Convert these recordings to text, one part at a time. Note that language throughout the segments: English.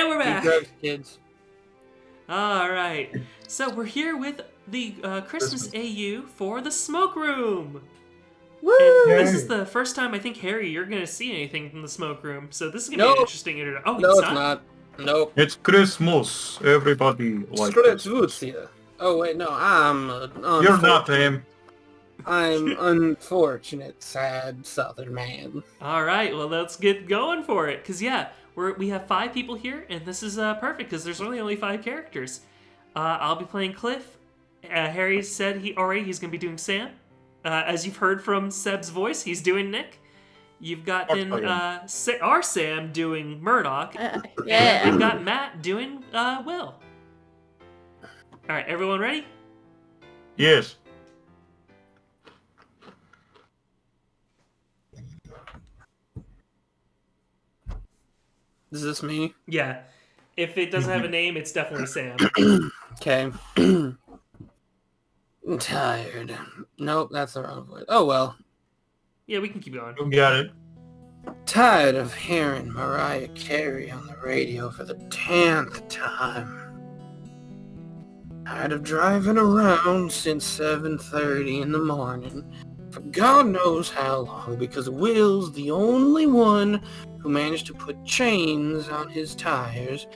we're back. Drugs, kids. All right. So we're here with the Christmas AU for the Smoke Room. Woo! And this is the first time I think, Harry, you're going to see anything from the Smoke Room. So this is going to be an interesting introduction. Oh, no, it's not. Nope. It's Christmas. Everybody likes Christmas. Oh, wait, no. I'm You're not him. I'm unfortunate, sad Southern man. All right. Well, let's get going for it. Because, yeah, we have 5 people here, and this is perfect because there's only 5 characters. I'll be playing Cliff. Harry said he's going to be doing Sam. As you've heard from Seb's voice, he's doing Nick. You've got then our Sam doing Murdoch. Yeah. And we've got Matt doing Will. All right, everyone ready? Yes. Is this me? Yeah. If it doesn't have a name, it's definitely Sam. Okay. I'm tired. Nope, that's the wrong voice. Oh well. Yeah, we can keep going. You got it. Tired of hearing Mariah Carey on the radio for the 10th time. Tired of driving around since 7:30 in the morning for God knows how long because Will's the only one who managed to put chains on his tires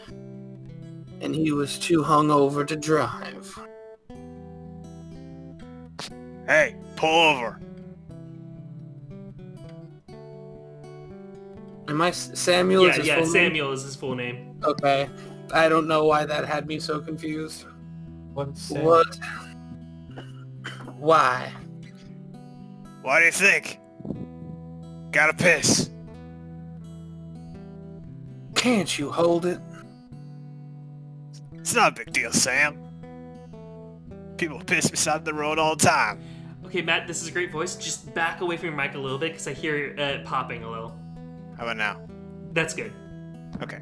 and he was too hungover to drive. Hey, pull over. Am I Samuel? Yeah, Samuel is his full name. Okay. I don't know why that had me so confused. What? Why? What do you think? Gotta piss. Can't you hold it? It's not a big deal, Sam. People piss beside the road all the time. Okay, Matt, this is a great voice. Just back away from your mic a little bit because I hear it popping a little. How about now? That's good. Okay.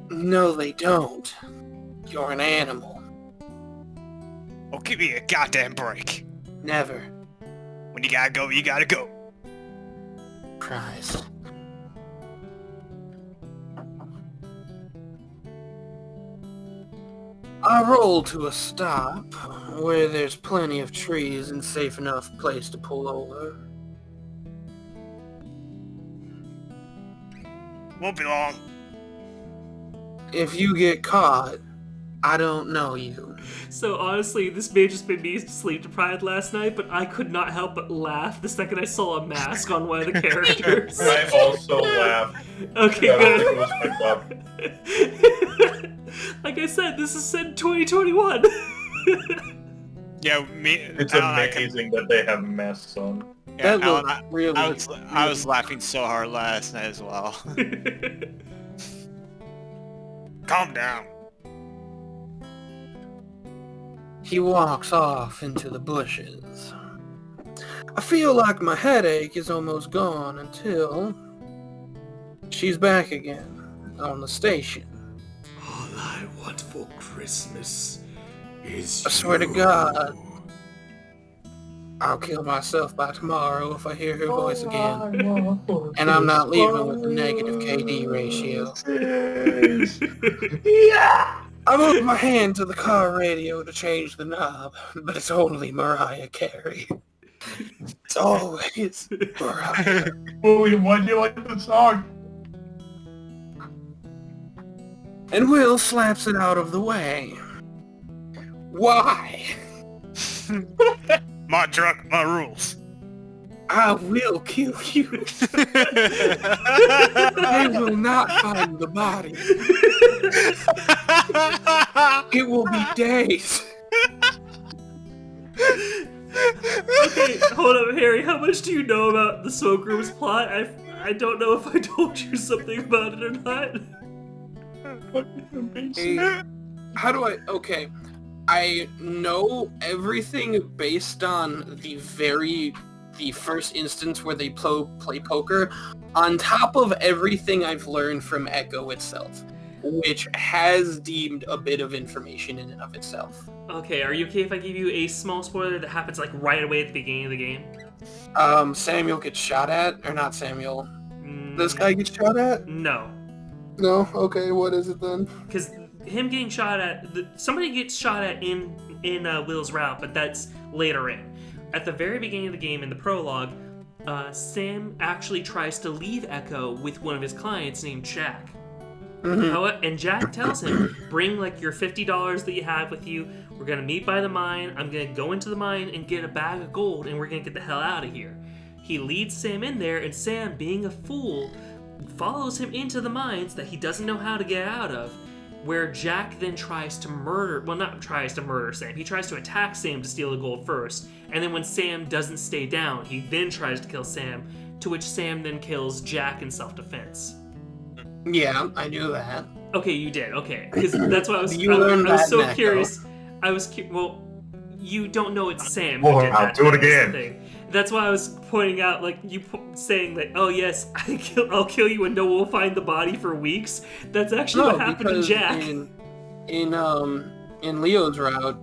No, they don't. You're an animal. Oh, give me a goddamn break. Never. When you gotta go, you gotta go. Christ. I roll to a stop where there's plenty of trees and safe enough place to pull over. Won't be long. If you get caught, I don't know you. So honestly, this may have just been me sleep deprived last night, but I could not help but laugh the second I saw a mask on one of the characters. I also laughed. Okay, Yeah, good. it was my club. Like I said, this is set in 2021. Yeah, It's amazing that they have masks on. Yeah, That Alan, looked really, I was laughing so hard last night as well. Calm down. He walks off into the bushes. I feel like my headache is almost gone until she's back again on the station. All I want for Christmas is I swear to God, I'll kill myself by tomorrow if I hear her voice again. And I'm not leaving with the negative KD ratio. Yeah! I moved my hand to the car radio to change the knob, but it's only Mariah Carey. It's always Mariah. Why do you like the song? And Will slaps it out of the way. Why? My truck, my rules. I will kill you. They will not find the body. It will be days. Okay, hold up, Harry. How much do you know about the Smoke Room's plot? I don't know if I told you something about it or not. Hey, how do I... Okay. I know everything based on the first instance where they play poker, on top of everything I've learned from Echo itself, which has deemed a bit of information in and of itself. Okay, are you okay if I give you a small spoiler that happens like right away at the beginning of the game? Samuel gets shot at, or not Samuel. This guy gets shot at? No. No? Okay, what is it then? Because him getting shot at, somebody gets shot at in Will's route, but that's later in. At the very beginning of the game, in the prologue, Sam actually tries to leave Echo with one of his clients named Jack. And Jack tells him, bring like your $50 that you have with you. We're gonna meet by the mine. I'm gonna go into the mine and get a bag of gold, and we're gonna get the hell out of here. He leads Sam in there, and Sam, being a fool, follows him into the mines that he doesn't know how to get out of, where Jack then tries to murder, well, not tries to murder Sam, he tries to attack Sam to steal the gold first, and then when Sam doesn't stay down, he then tries to kill Sam, to which Sam then kills Jack in self-defense. Yeah, I knew that. Okay, you did. Okay, because that's why I was. You learned I was that so in curious. Well, you don't know it's Sam. Oh, Who did I'll that. do it That's the again. thing. That's why I was pointing out, like you saying that. Oh yes, I'll kill you, and no one will find the body for weeks. That's actually what happened to because Jack. In Leo's route,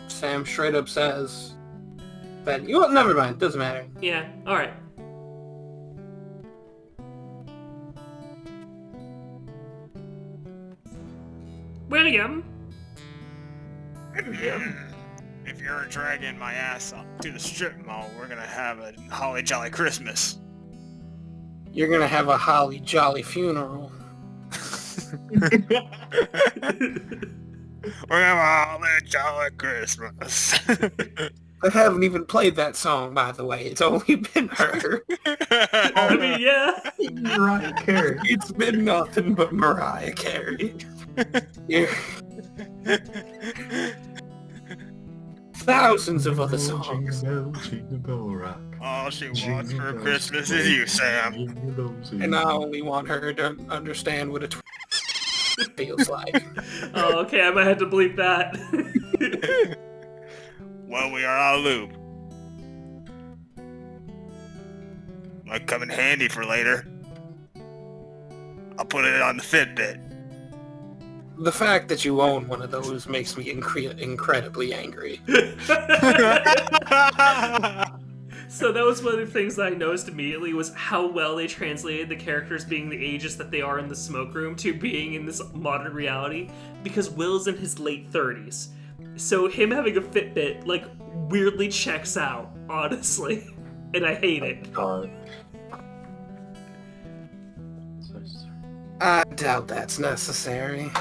Sam straight up says that. You know what? Never mind. Doesn't matter. Yeah. All right. William. If you're dragging my ass up to the strip mall, we're gonna have a holly jolly Christmas. You're gonna have a holly jolly funeral. We're gonna have a holly jolly Christmas. I haven't even played that song, by the way. It's only been her. I mean, yeah. Mariah Carey. It's been nothing but Mariah Carey. Yeah. Thousands of other songs. Jingle bell rock. All she wants for Christmas is you, Sam. And I only want her to understand what a feels like. Oh, okay. I might have to bleep that. Well, we are out of loop. Might come in handy for later. I'll put it on the Fitbit. The fact that you own one of those makes me incredibly angry. So that was one of the things that I noticed immediately was how well they translated the characters being the ages that they are in the smoke room to being in this modern reality, because Will's in his late 30s. So him having a Fitbit, like, weirdly checks out, honestly. And I hate it. God. I doubt that's necessary.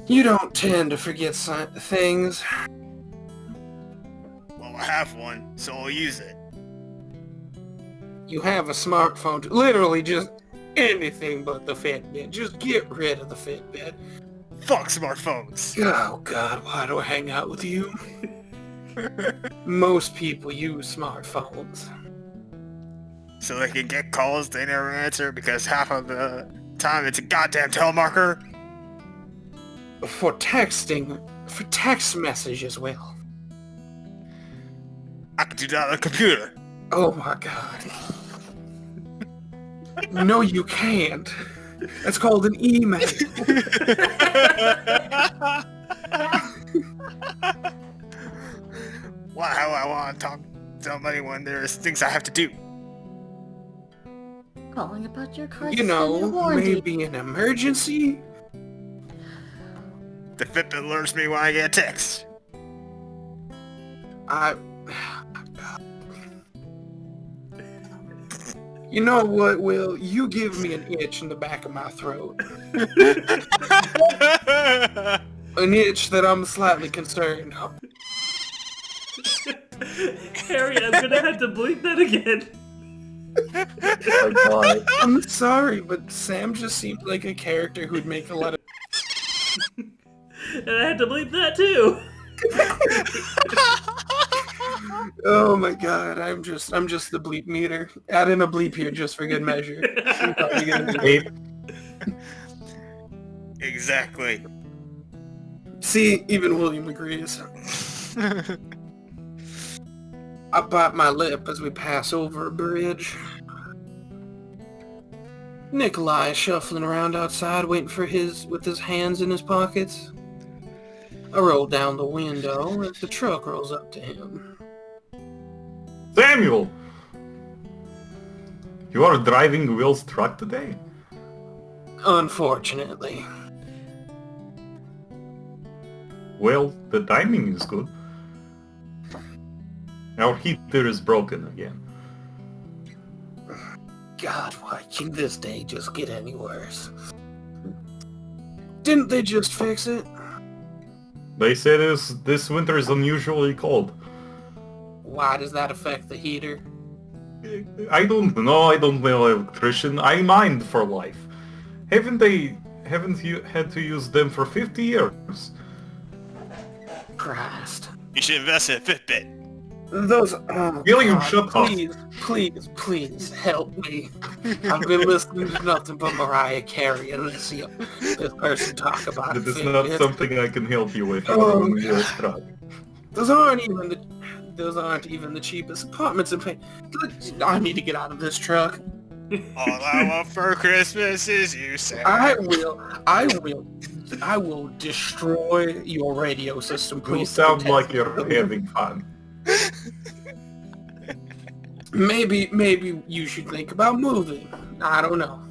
You don't tend to forget things. Well, I have one, so I'll use it. You have a smartphone. Literally just anything but the Fitbit. Just get rid of the Fitbit. Fuck smartphones. Oh God, why do I hang out with you? Most people use smartphones. So they can get calls they never answer because half of the time it's a goddamn telemarketer. For texting, for text messages, Will. I can do that on a computer. Oh my God. No, you can't. That's called an email. Well, how I want to talk to somebody when there's things I have to do. Calling about your car's You know, extended warranty. maybe an emergency. The Fitbit alerts me when I get a text. You know what, Will? You give me an itch in the back of my throat. An itch that I'm slightly concerned. Harry, I'm gonna have to bleep that again. Oh, God. I'm sorry, but Sam just seemed like a character who'd make a lot of... And I had to bleep that too. Oh my God, I'm just the bleep meter. Add in a bleep here just for good measure. I'm probably gonna do it. Exactly. See, even William agrees. I bite my lip as we pass over a bridge. Nikolai is shuffling around outside waiting for with his hands in his pockets. I roll down the window as the truck rolls up to him. Samuel! You are driving Will's truck today? Unfortunately. Well, the timing is good. Our heater is broken again. God, why can this day just get any worse? Didn't they just fix it? They said this winter is unusually cold. Why does that affect the heater? I don't know, I don't know electrician. I mined for life. Haven't you had to use them for 50 years? Christ. You should invest in a Fitbit. Those... William, God, shut up. please help me. I've been listening to nothing but Mariah Carey and this person talk about That is it. not something I can help you with. Oh, When you're struck. Those aren't even the cheapest apartments in Pain. I need to get out of this truck. All I want for Christmas is you, Sam. I will destroy your radio system. You Please sound don't like test you're me. having fun. Maybe you should think about moving. I don't know.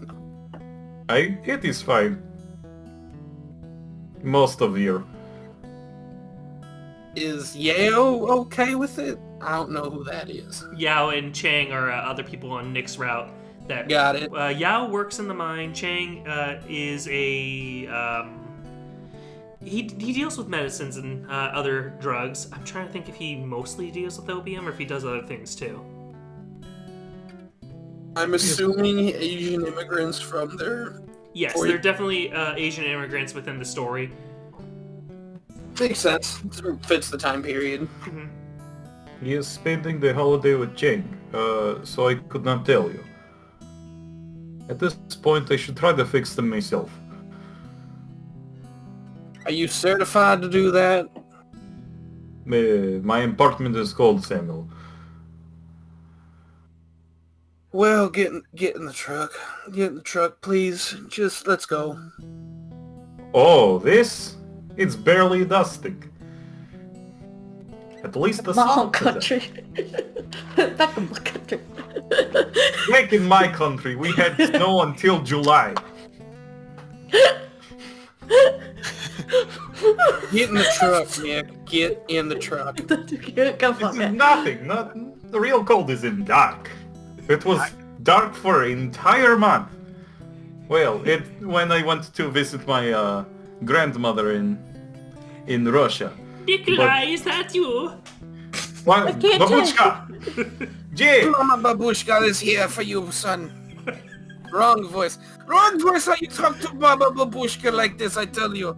It is fine. Most of the year. Is Yao okay with it? I don't know who that is. Yao and Chang are other people on Nick's route. That Got it. Yao works in the mine. Chang is a he deals with medicines and other drugs. I'm trying to think if he mostly deals with opium or if he does other things too. I'm assuming Asian immigrants from there. Yes, they're definitely Asian immigrants within the story. Makes sense. Fits the time period. Mm-hmm. He is spending the holiday with Cheng, so I could not tell you. At this point, I should try to fix them myself. Are you certified to do that? My apartment is cold, Samuel. Well, get in the truck. Get in the truck, please. Just let's go. Oh, this? It's barely dusting. At least the My home sun is out. country. Back in my country. Back in my country, we had snow until July. Get in the truck, Nick. Get in the truck. Come This on, is man. nothing. The real cold is in dark. It was dark for an entire month. Well, when I went to visit my grandmother in Russia. Nikolai, is that you? What? can't Babushka! Jay! Mama Babushka is here for you, son. Wrong voice. Wrong voice how you talk to Mama Babushka like this, I tell you.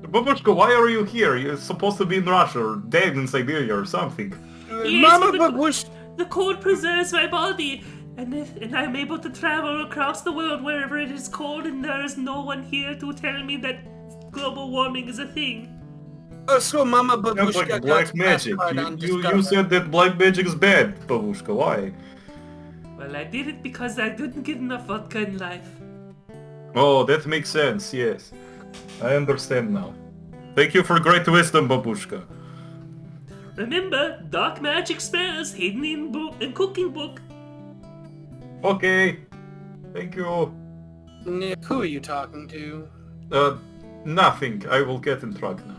Babushka, why are you here? You're supposed to be in Russia or dead in Siberia or something. Mama but Babushka. The cold preserves my body, and I'm able to travel across the world wherever it is cold, and there is no one here to tell me that global warming is a thing. So Mama Sounds Babushka like got black magic. passport on You Discover. said that black magic is bad, Babushka. Why? Well, I did it because I didn't get enough vodka in life. Oh, that makes sense, yes. I understand now. Thank you for great wisdom, Babushka. Remember, dark magic spells hidden in cooking book. Okay. Thank you. Nick, who are you talking to? Nothing. I will get in truck now.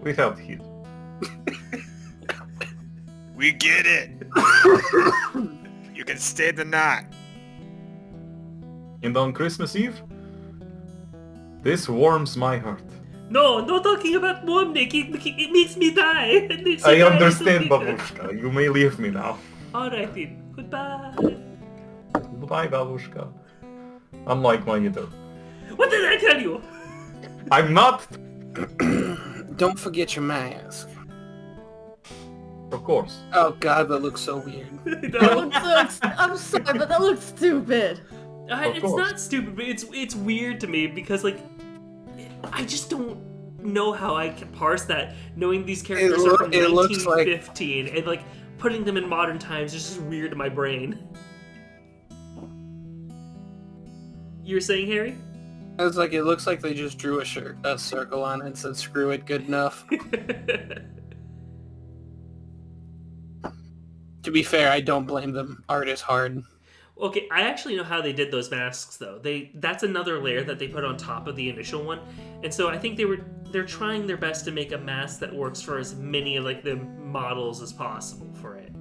Without heat. We get it. You can stay the night. And on Christmas Eve? This warms my heart. No talking about mom, Nick. It makes me die. It makes me I die understand, a little bit. Babushka. You may leave me now. Alright then. Goodbye. Goodbye, Babushka. Unlike my mother. What did I tell you? I'm not... Don't forget your mask. Of course. Oh god, that looks so weird. That looks so, I'm sorry, but that looks stupid. Of It's course. not stupid, but it's weird to me because like I just don't know how I can parse that. Knowing these characters are from it looks like- 1915 and like putting them in modern times is just weird in my brain. You were saying, Harry? I was like, it looks like they just drew a circle on it and said, screw it, good enough. To be fair, I don't blame them. Art is hard. Okay, I actually know how they did those masks though. That's another layer that they put on top of the initial one. And so I think they're trying their best to make a mask that works for as many of like the models as possible for it.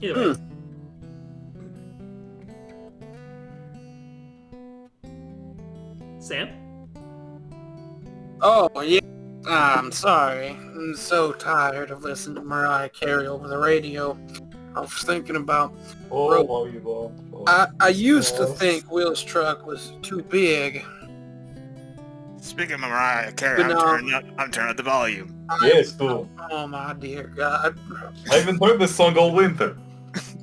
Anyway. Sam? Oh, yeah. I'm sorry. I'm so tired of listening to Mariah Carey over the radio. I was thinking about... I used to think Will's truck was too big. Speaking of Mariah Carey, But I'm turning up the volume. Yes, too. Oh my dear God. I haven't heard this song all winter.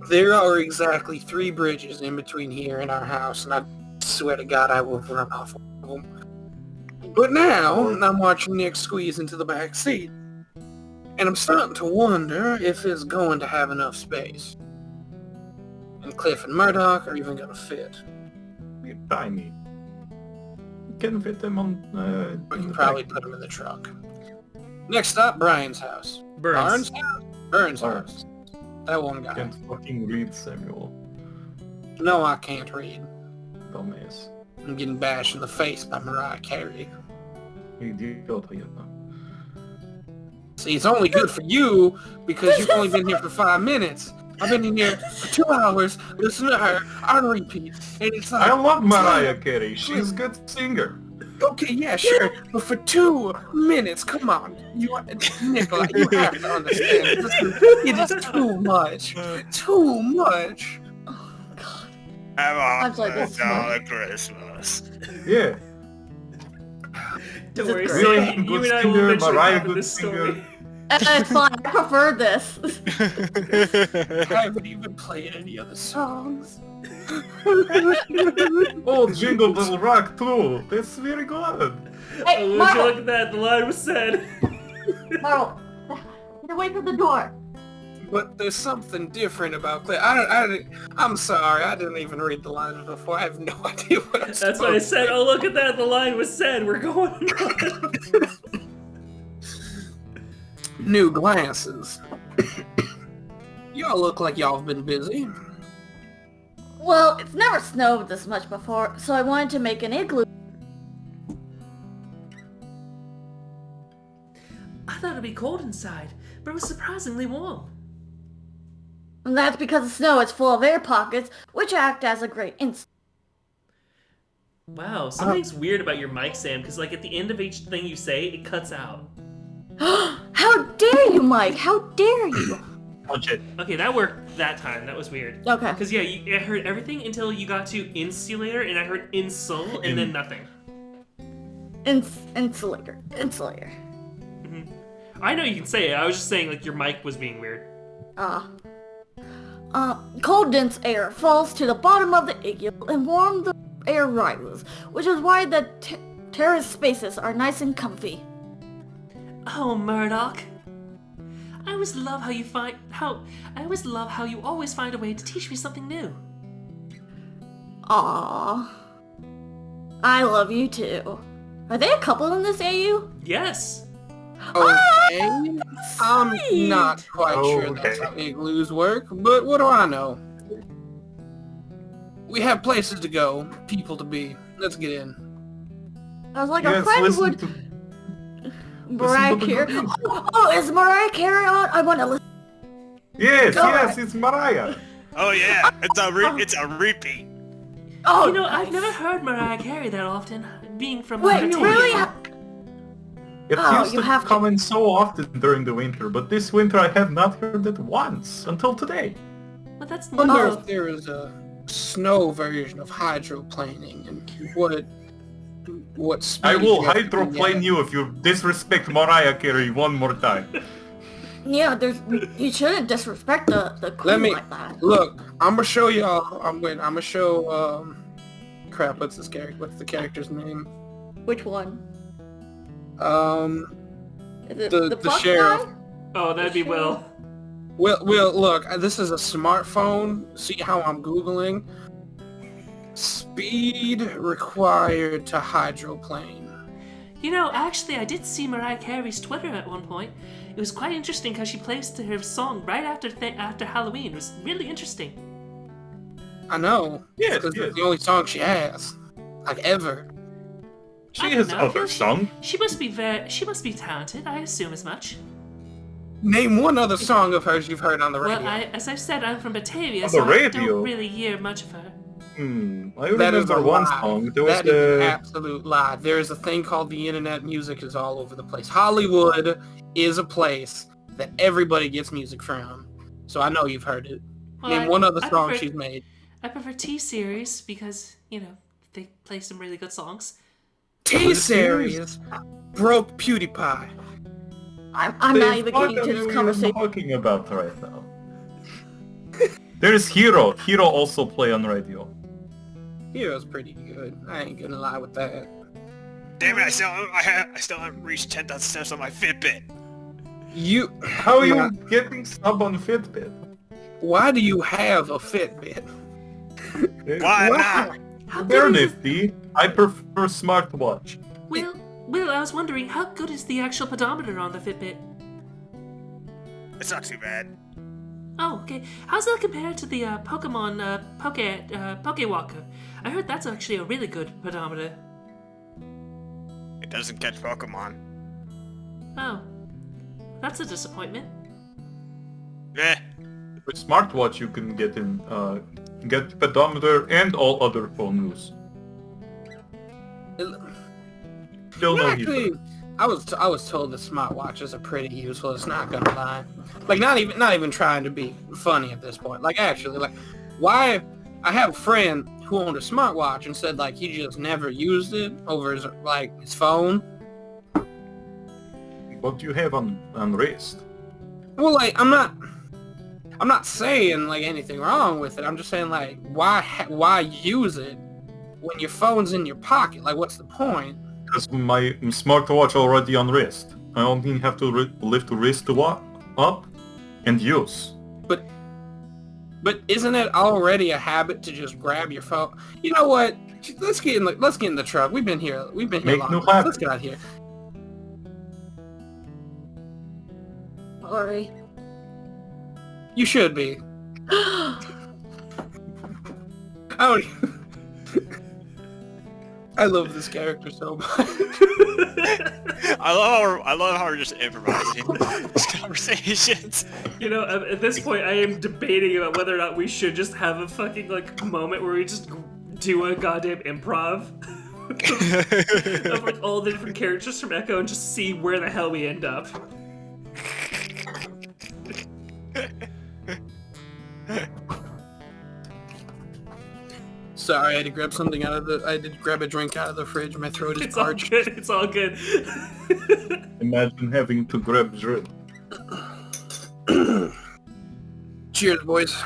There are exactly 3 bridges in between here and our house, and I swear to God I will run off of them. But now, I'm watching Nick squeeze into the back seat, and I'm starting to wonder if it's going to have enough space. And Cliff and Murdoch are even going to fit. They're tiny. You can fit them on... We in can the probably back. put them in the truck. Next up, Brian's house. Burns. House? Burns' house. That one guy. Can't fucking read, Samuel. No, I can't read. Dumbass. I'm getting bashed in the face by Mariah Carey. Idiot, you know. See, it's only good for you because you've only been here for 5 minutes. I've been in here for 2 hours listening to her on repeat, and it's like... I love Mariah Carey. She's a good singer. Okay, yeah, sure, but for 2 minutes, come on. Nikolai, you have to understand. It is too much. Too much. Oh, God. Have I'm sorry, a that's dollar Christmas. Yeah. Don't This worry, is Really great. Sam. You good and I will singer, eventually Mariah have good this story. singer. It's fine. I prefer this. I haven't even played any other songs. Oh, Jingle Bell Rock too. That's very good. Hey, Oh, would you Marvel! look at that? The line was said. Marvel! Get away from the door! But there's something different about Cliff. I'm sorry, I didn't even read the lines before. I have no idea what I'm That's why I said, oh, look at that. The line was said. We're going on. New glasses. Y'all look like y'all have been busy. Well, it's never snowed this much before, so I wanted to make an igloo. I thought it'd be cold inside, but it was surprisingly warm. And that's because the snow is full of air pockets, which act as a great insulator. Wow, something's weird about your mic, Sam, because like at the end of each thing you say, it cuts out. How dare you, Mike? How dare you? Punch it. Okay, that worked that time. That was weird. Okay. Because yeah, I heard everything until you got to insulator, and I heard insole, and then nothing. Insulator. I know you can say it. I was just saying like your mic was being weird. Cold dense air falls to the bottom of the igloo and warm the air rises, which is why the terrace spaces are nice and comfy. Oh, Murdoch. I always love how you always find a way to teach me something new. Aww. I love you too. Are they a couple in this AU? Yes. Okay. I'm Sweet. not quite sure that's how igloos work, but what do I know? We have places to go, people to be. Let's get in. I was like, Yes, a friend listen would... to... Mariah listen to the Carey? music. Oh, is Mariah Carey on? I want to listen. Yes, Go yes, ahead. it's Mariah. Oh yeah, it's a repeat. Oh, You know, nice. I've never heard Mariah Carey that often, being from Wait, Argentina. really? It Oh, used you to have to- come in so often during the winter, but this winter I have not heard it once until today. But that's I wonder normal. if there is a snow version of hydroplaning and what speed I will you have to be hydroplane at. you if you disrespect Mariah Carey one more time. Yeah, you shouldn't disrespect the queen like that. Look. I'm gonna show y'all. I'm gonna show. Crap. What's the character's name? Which one? Is it The puff sheriff. guy? Oh, that'd be Will. Well, look. This is a smartphone. See how I'm googling. Speed required to hydroplane. You know, actually, I did see Mariah Carey's Twitter at one point. It was quite interesting how she placed her song right after Halloween. It was really interesting. I know. Yes, Because yes. it's the only song she has. Like, ever. She I has don't know, I feel other songs. She must be talented. I assume as much. Name one other song of hers you've heard on the radio. Well, as I've said, I'm from Batavia, On so the I radio? don't really hear much of her. I That is a remember one lie. song. There was That is an the... absolute lie. There is a thing called the internet. Music is all over the place. Hollywood is a place that everybody gets music from. So I know you've heard it. Well, Name one other I song prefer- she's made. I prefer T-Series because, they play some really good songs. T-Series broke PewDiePie. I'm not even What getting are to you this conversation. talking about right now? There's Hero. Hero also play on radio. Hero's pretty good. I ain't gonna lie with that. Damn it! I still haven't reached 10,000 steps on my Fitbit. How are you Yeah. getting sub on Fitbit? Why do you have a Fitbit? Why Why? not? How They're good is nifty. I prefer smartwatch. Will, I was wondering, how good is the actual pedometer on the Fitbit? It's not too bad. Oh, okay. How's that compared to the Pokemon Pokewalker? I heard that's actually a really good pedometer. It doesn't catch Pokemon. Oh, that's a disappointment. Eh. With smartwatch you can get pedometer and all other phone news. Still no Actually, Hero. I was told that smartwatches are pretty useful. It's not gonna lie. Like not even trying to be funny at this point. Like actually, like why? I have a friend who owned a smartwatch and said like he just never used it over his phone. What do you have on wrist? Well, like I'm not saying like anything wrong with it. I'm just saying like why use it when your phone's in your pocket? Like what's the point? Because my smartwatch already on wrist. I only have to lift the wrist to up and use. But isn't it already a habit to just grab your phone? You know what? Let's get in the truck. We've been here Make long new enough. habit. Let's get out of here. Sorry. You should be. I don't. I love this character so much. I love how we're just improvising these conversations. At this point, I am debating about whether or not we should just have a fucking moment where we just do a goddamn improv of all the different characters from Echo and just see where the hell we end up. Sorry, I had to grab something I did grab a drink out of the fridge. My throat is It's all parched. good. It's all good. Imagine having to grab drip. Cheers, boys.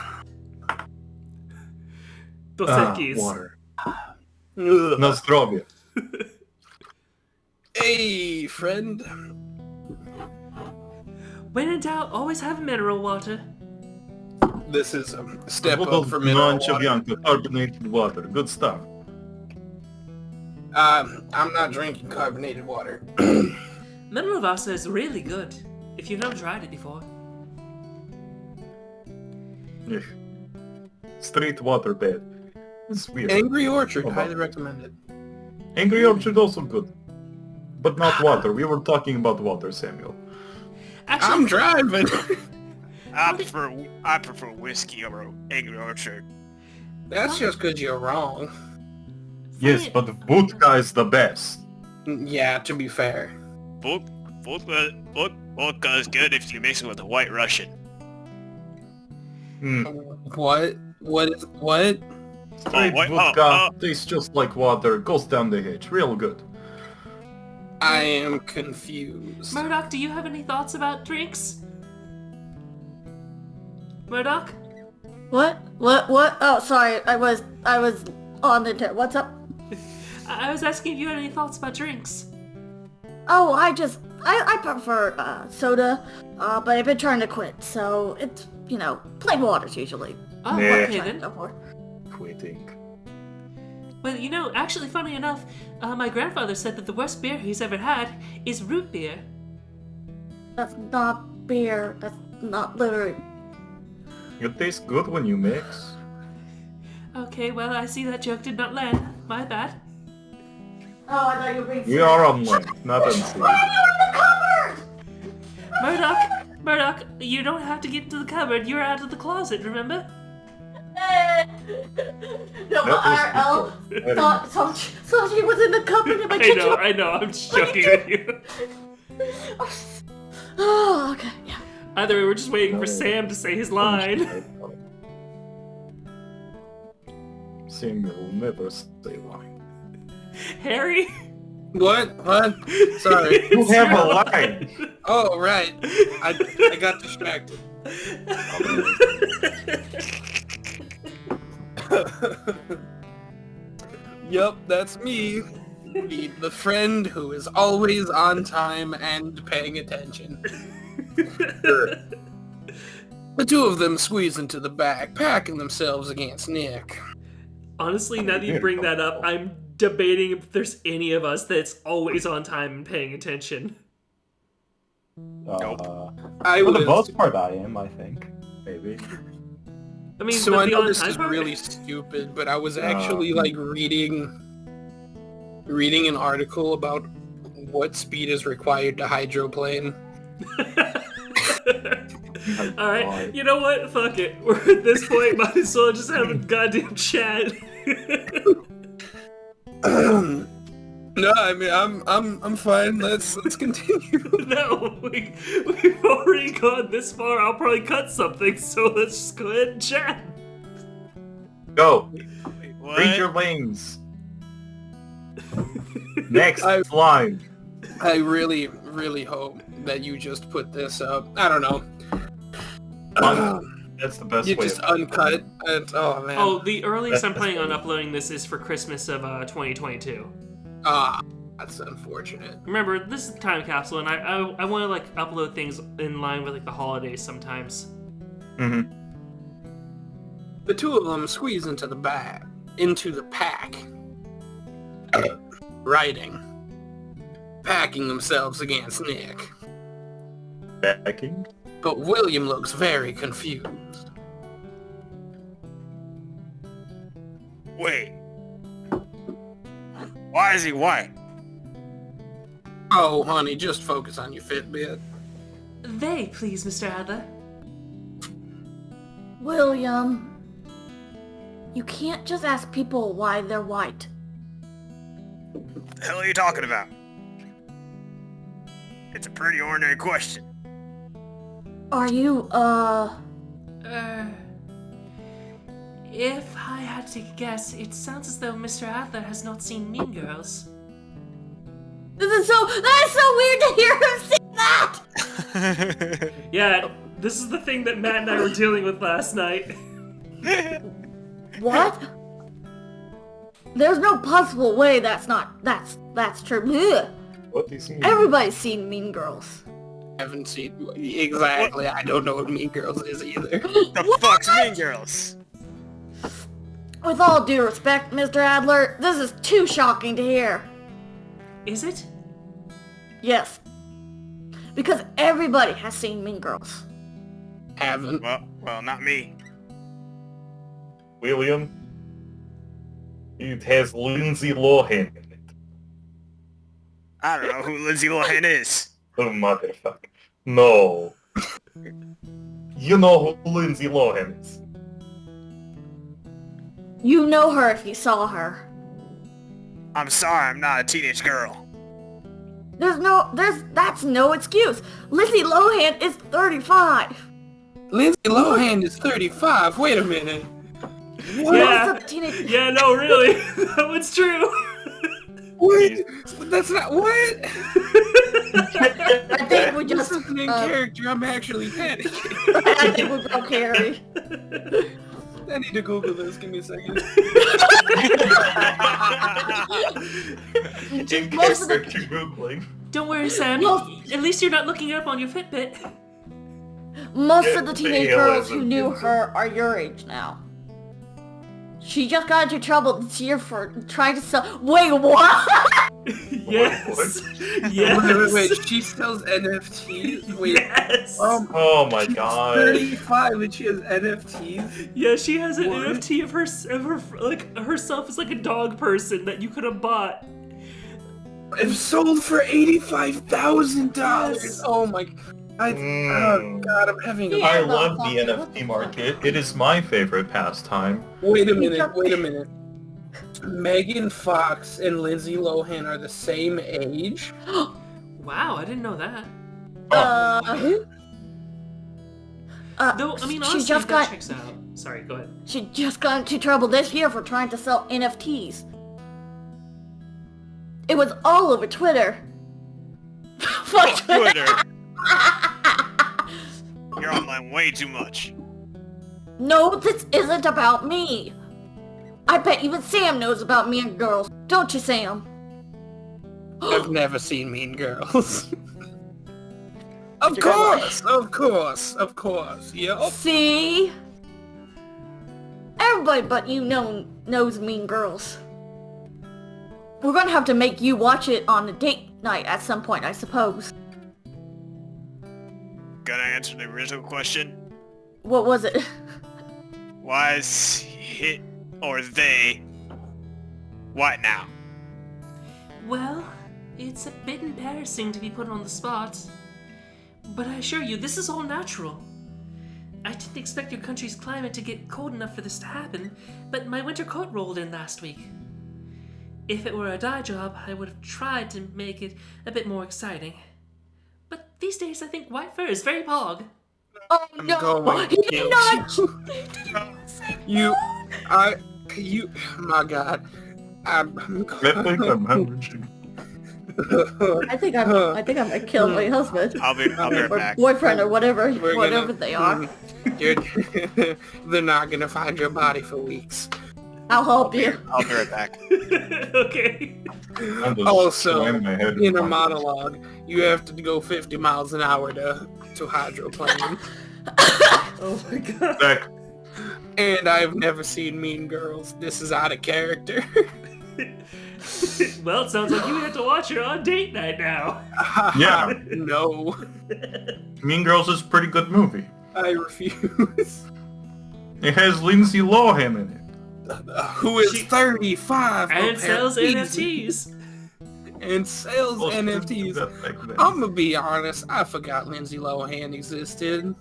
Dos Equis. Water. Ugh. Na zdrowie. Hey, friend. When in doubt, always have mineral water. This is a step Bottle up for mineral Mancha water. Bianca, carbonated water. Good stuff. I'm not drinking carbonated water. Mineral water is really good. If you've never tried it before. Ugh. Street water bed. It's weird. Angry Orchard, Oh, highly recommended. Angry Orchard also good. But not water. We were talking about water, Samuel. Actually, I'm driving. I prefer whiskey over Angry Orchard. That's just because you're wrong. Yes, but vodka is the best. Yeah, to be fair. Vodka is good if you mix it with a White Russian. What? What? Straight wait, vodka tastes just like water, goes down the hitch. Real good. I am confused. Murdoch, do you have any thoughts about drinks? Murdoch? What? Oh, sorry. I was on the internet. What's up? I was asking if you had any thoughts about drinks. Oh, I prefer soda, but I've been trying to quit, so it's, plain waters usually. Oh, Yeah. okay Trying to then. go for. Quitting. Well, actually, funny enough, my grandfather said that the worst beer he's ever had is root beer. That's not beer. That's not literally. It tastes good when you mix. Okay, well, I see that joke did not land. My bad. Oh, I thought you were being We are on land, not on sea. Murdoch, you don't have to get into the cupboard. You're out of the closet, remember? No, IRL thought so she was in the cupboard in my kitchen. I know, I'm just joking with you. Oh, okay, yeah. Either way, we're just waiting for Sam to say his line. Sam will never say line. Harry? What? Sorry. You have a line! Oh, right. I got distracted. Yup, that's me. The friend who is always on time and paying attention. The two of them squeeze into the back, packing themselves against Nick. Honestly, now that you bring that up, I'm debating if there's any of us that's always on time and paying attention. Nope. I For the was. most part, I am, I think. Maybe. I mean, So the I know on this time is part? really stupid, but I was actually like reading an article about what speed is required to hydroplane. Alright, you know what? Fuck it. We're at this point, might as well just have a goddamn chat. No, I mean I'm fine. Let's continue. No, we've already gone this far. I'll probably cut something, so let's just go ahead and chat. Go! What? Read your lanes! Next I- line! I really, really hope that you just put this up. I don't know. That's the best You way. just of- uncut and oh man. Oh, the earliest I'm planning on uploading this is for Christmas of 2022. That's unfortunate. Remember, this is the time capsule, and I want to like upload things in line with like the holidays sometimes. Mhm. The two of them squeeze into the pack, riding, packing themselves against Nick. Backing? But William looks very confused. Wait. Why is he white? Oh, honey, just focus on your Fitbit. They, please, Mr. Adler. William, you can't just ask people why they're white. The hell are you talking about? It's a pretty ordinary question. Are you, If I had to take a guess, it sounds as though Mr. Adler has not seen Mean Girls. that is so weird to hear him say that! Yeah, this is the thing that Matt and I were dealing with last night. What? There's no possible way that's true. Ugh. What is mean? Everybody's seen Mean Girls. Haven't seen exactly. I don't know what Mean Girls is either. The fuck's Mean Girls? With all due respect, Mr. Adler, this is too shocking to hear. Is it? Yes. Because everybody has seen Mean Girls. Haven't. Well, not me. William? It has Lindsay Lohan in it. I don't know who Lindsay Lohan is. Oh, motherfucker. No. You know who Lindsay Lohan is. You know her if you saw her. I'm sorry, I'm not a teenage girl. That's no excuse. Lindsay Lohan is 35. Lindsay Lohan is 35. Wait a minute. Yeah. What's a teenage... Yeah, no, really. That one's true. What? That's not what. I think we This just... isn't in character. I'm actually panicking. I think we broke Harry. I need to Google this. Give me a second. In Most of the- character Googling. Don't worry, Sam. Well- At least you're not looking it up on your Fitbit. Most Yeah, of the teenage the hell girls is who it? knew her are your age now. She just got into trouble this year for trying to sell. Wait, what? Yes. Wait, Yes. wait, she sells NFTs? Wait. Yes. Oh my She's god. 35 and she has NFTs? Yeah, she has an What? NFT of her like herself as like a dog person that you could have bought. It's sold for $85,000. Yes. Oh my. Oh god, I'm having a. Yeah. I love the NFT market. It is my favorite pastime. Wait a minute. Megan Fox and Lindsay Lohan are the same age? Wow, I didn't know that. Though, I mean, she honestly, just that got checks out. Sorry, go ahead. she just got into trouble this year for trying to sell NFTs. It was all over Twitter. Fuck Twitter. You're online way too much. No, this isn't about me. I bet even Sam knows about Mean Girls. Don't you, Sam? I've never seen Mean Girls. Of You're gonna- course. Yep. See? Everybody but you knows Mean Girls. We're gonna have to make you watch it on a date night at some point, I suppose. Gonna answer the original question. What was it? Why is he or they white now? Well, it's a bit embarrassing to be put on the spot. But I assure you, this is all natural. I didn't expect your country's climate to get cold enough for this to happen, but my winter coat rolled in last week. If it were a dye job, I would have tried to make it a bit more exciting. But these days, I think white fur is very pog. Oh I'm no! going He to did kill not! you. My god. I'm I think I might kill my husband. I'll be right Or back. boyfriend or whatever We're gonna- they are. They're not gonna find your body for weeks. I'll help you. I'll be right back. Okay. Also, in in a monologue, you have to go 50 miles an hour to hydroplane. Oh my god. Zach, And I've never seen Mean Girls. This is out of character. Well, it sounds like you have to watch it on date night now. Yeah. No, Mean Girls is a pretty good movie. I refuse. It has Lindsay Lohan in it. Who is She- 35 And sells apparently. NFTs. And sells Supposed to do NFTs. that back then. I'm gonna be honest, I forgot Lindsay Lohan existed.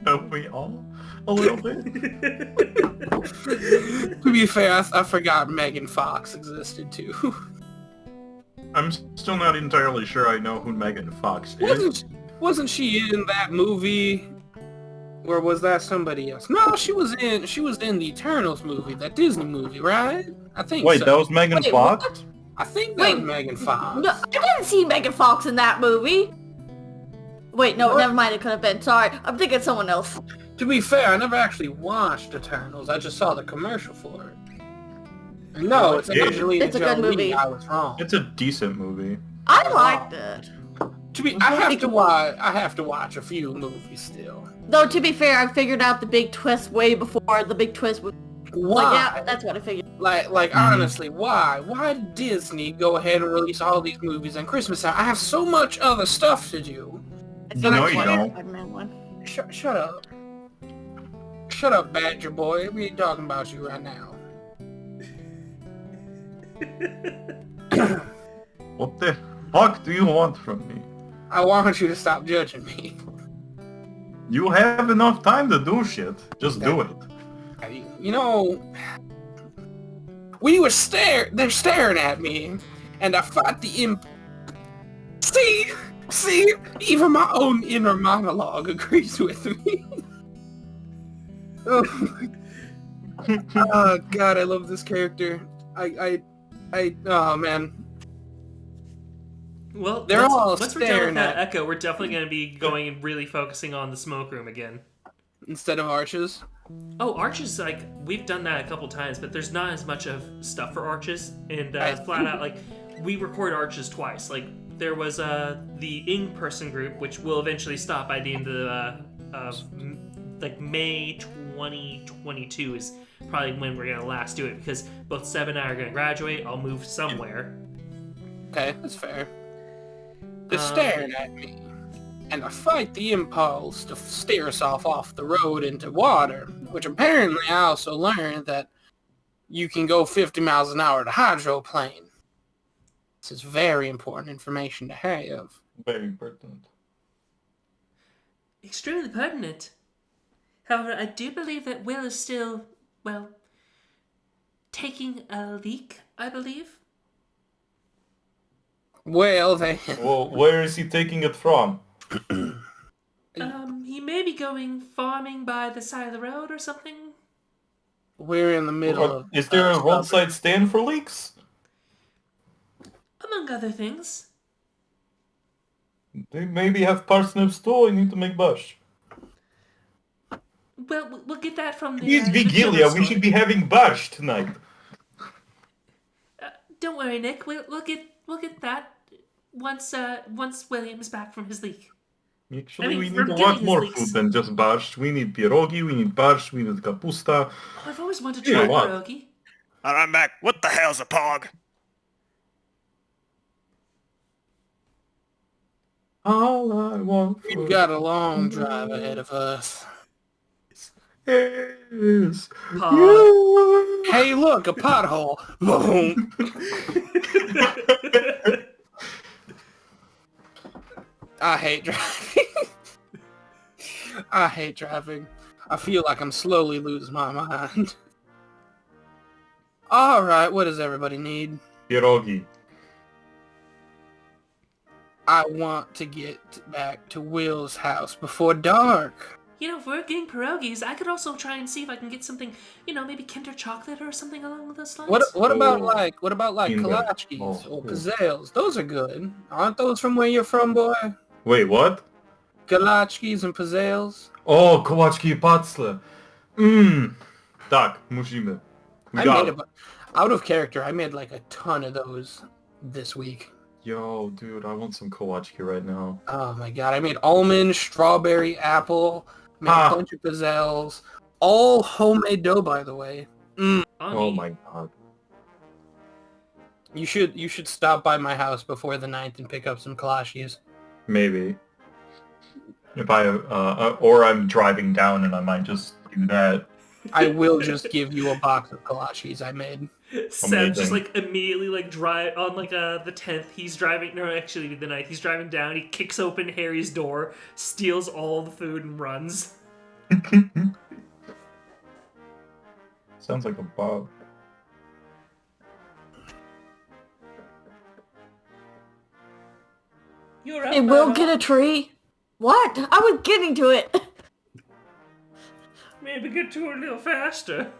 Don't we all? A little bit. To be fair, I forgot Megan Fox existed too. I'm still not entirely sure I know who Megan Fox is. Wasn't she in that movie? Or was that somebody else? No, she was in the Eternals movie, that Disney movie, right? I think Wait, so. that was Megan Wait, Fox? what? I think that Wait, was Megan Fox. No, I didn't see Megan Fox in that movie. Wait, no, What? never mind. It could have been. Sorry, I'm thinking of someone else. To be fair, I never actually watched Eternals. I just saw the commercial for it. And no, it's Yeah. Angelina It's a good Jolie. movie. I was wrong. It's a decent movie. I liked it. I have to watch a few movies still. Though, to be fair, I figured out the big twist way before the big twist was. Why? Like, yeah, that's what I figured. Like honestly, why? Why did Disney go ahead and release all these movies on Christmas time? I have so much other stuff to do. No, you don't. Spider-Man one. Shut up. Shut up, Badger boy. We ain't talking about you right now. What the fuck do you want from me? I want you to stop judging me. You have enough time to do shit. Just do it. You know, they're staring at me, and I fought the imp. See, even my own inner monologue agrees with me. Oh God, I love this character. Oh man. Well, They're all once we're done staring with that at- echo, we're definitely going to be going and really focusing on the smoke room again. Instead of arches. Oh, Arches, like, we've done that a couple times, but there's not as much of stuff for Arches, and flat out, like, we record Arches twice. Like, there was the in-person group, which will eventually stop by the end of like, May 2022 is probably when we're gonna last do it, because both Seb and I are gonna graduate. I'll move somewhere. Okay, that's fair. They're staring at me, and I fight the impulse to steer us off the road into water, which apparently I also learned that you can go 50 miles an hour to hydroplane. This is very important information to have. Very pertinent. Extremely pertinent. However, I do believe that Will is still, well, taking a leak, I believe. Well, then, Well, where is he taking it from? He may be going farming by the side of the road or something. we're in the middle of... Is there a summer. roadside stand for leaks? Among other things. They maybe have parsnips too. I need to make bush. Well, we'll get that from the... It's the Vigilia. children's We store. should be having bush tonight. Don't worry, Nick. We'll get that once William is back from his leak. Actually, I mean, we we're need a getting lot his more leaks. food than just borscht. We need pierogi, we need borscht, we need kapusta. Oh, I've always wanted to You try know what? pierogi. And I'm back. What the hell's a pog? All I want We've got a long drive ahead of us. is Pog. you. Hey, look, a pothole. Boom. I hate driving. I hate driving. I feel like I'm slowly losing my mind. Alright, what does everybody need? Pierogi. I want to get back to Will's house before dark. You know, if we're getting pierogies, I could also try and see if I can get something, maybe Kinder Chocolate or something along those lines. What about Oh. like Kinder. kolaches Oh, or cool. pizzelles? Those are good. Aren't those from where you're from, boy? Wait, what? Kolaczkis and pizzelles? O, kołaczki i pacle. Tak, musimy. We I got made it. out of character, I made like a ton of those this week. Yo, dude, I want some kołaczki right now. Oh my god, I made almond, strawberry, apple, made Ah. a bunch of pizzelles. All homemade dough, by the way. Oh my god. You should stop by my house before the 9th and pick up some kolaches. Maybe. If I, or I'm driving down and I might just do that. I will just give you a box of kolaches I made. Seb just Amazing. immediately drive on the 10th. He's driving. No, actually the 9th. He's driving down. He kicks open Harry's door, steals all the food, and runs. Sounds like a Bob. You're up. Hey, Will get a tree? What? I was getting to it. Maybe get to it a little faster.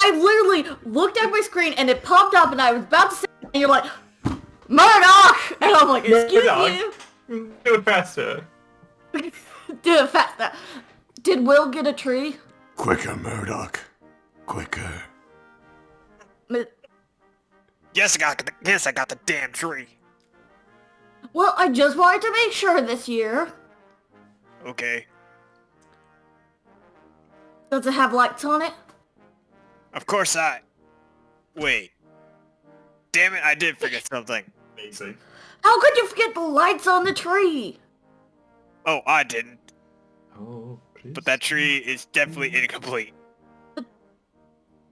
I literally looked at my screen and it popped up and I was about to say, and you're like, Murdoch! And I'm like, excuse Murdoch. you? Do it faster. Do it faster. Did Will get a tree? Quicker, Murdoch. Quicker. Yes, I got the damn tree. Well, I just wanted to make sure this year. Okay. Does it have lights on it? Of course Wait. Damn it, I did forget something. Amazing. How could you forget the lights on the tree? Oh, I didn't. Oh, please. But that tree is definitely incomplete.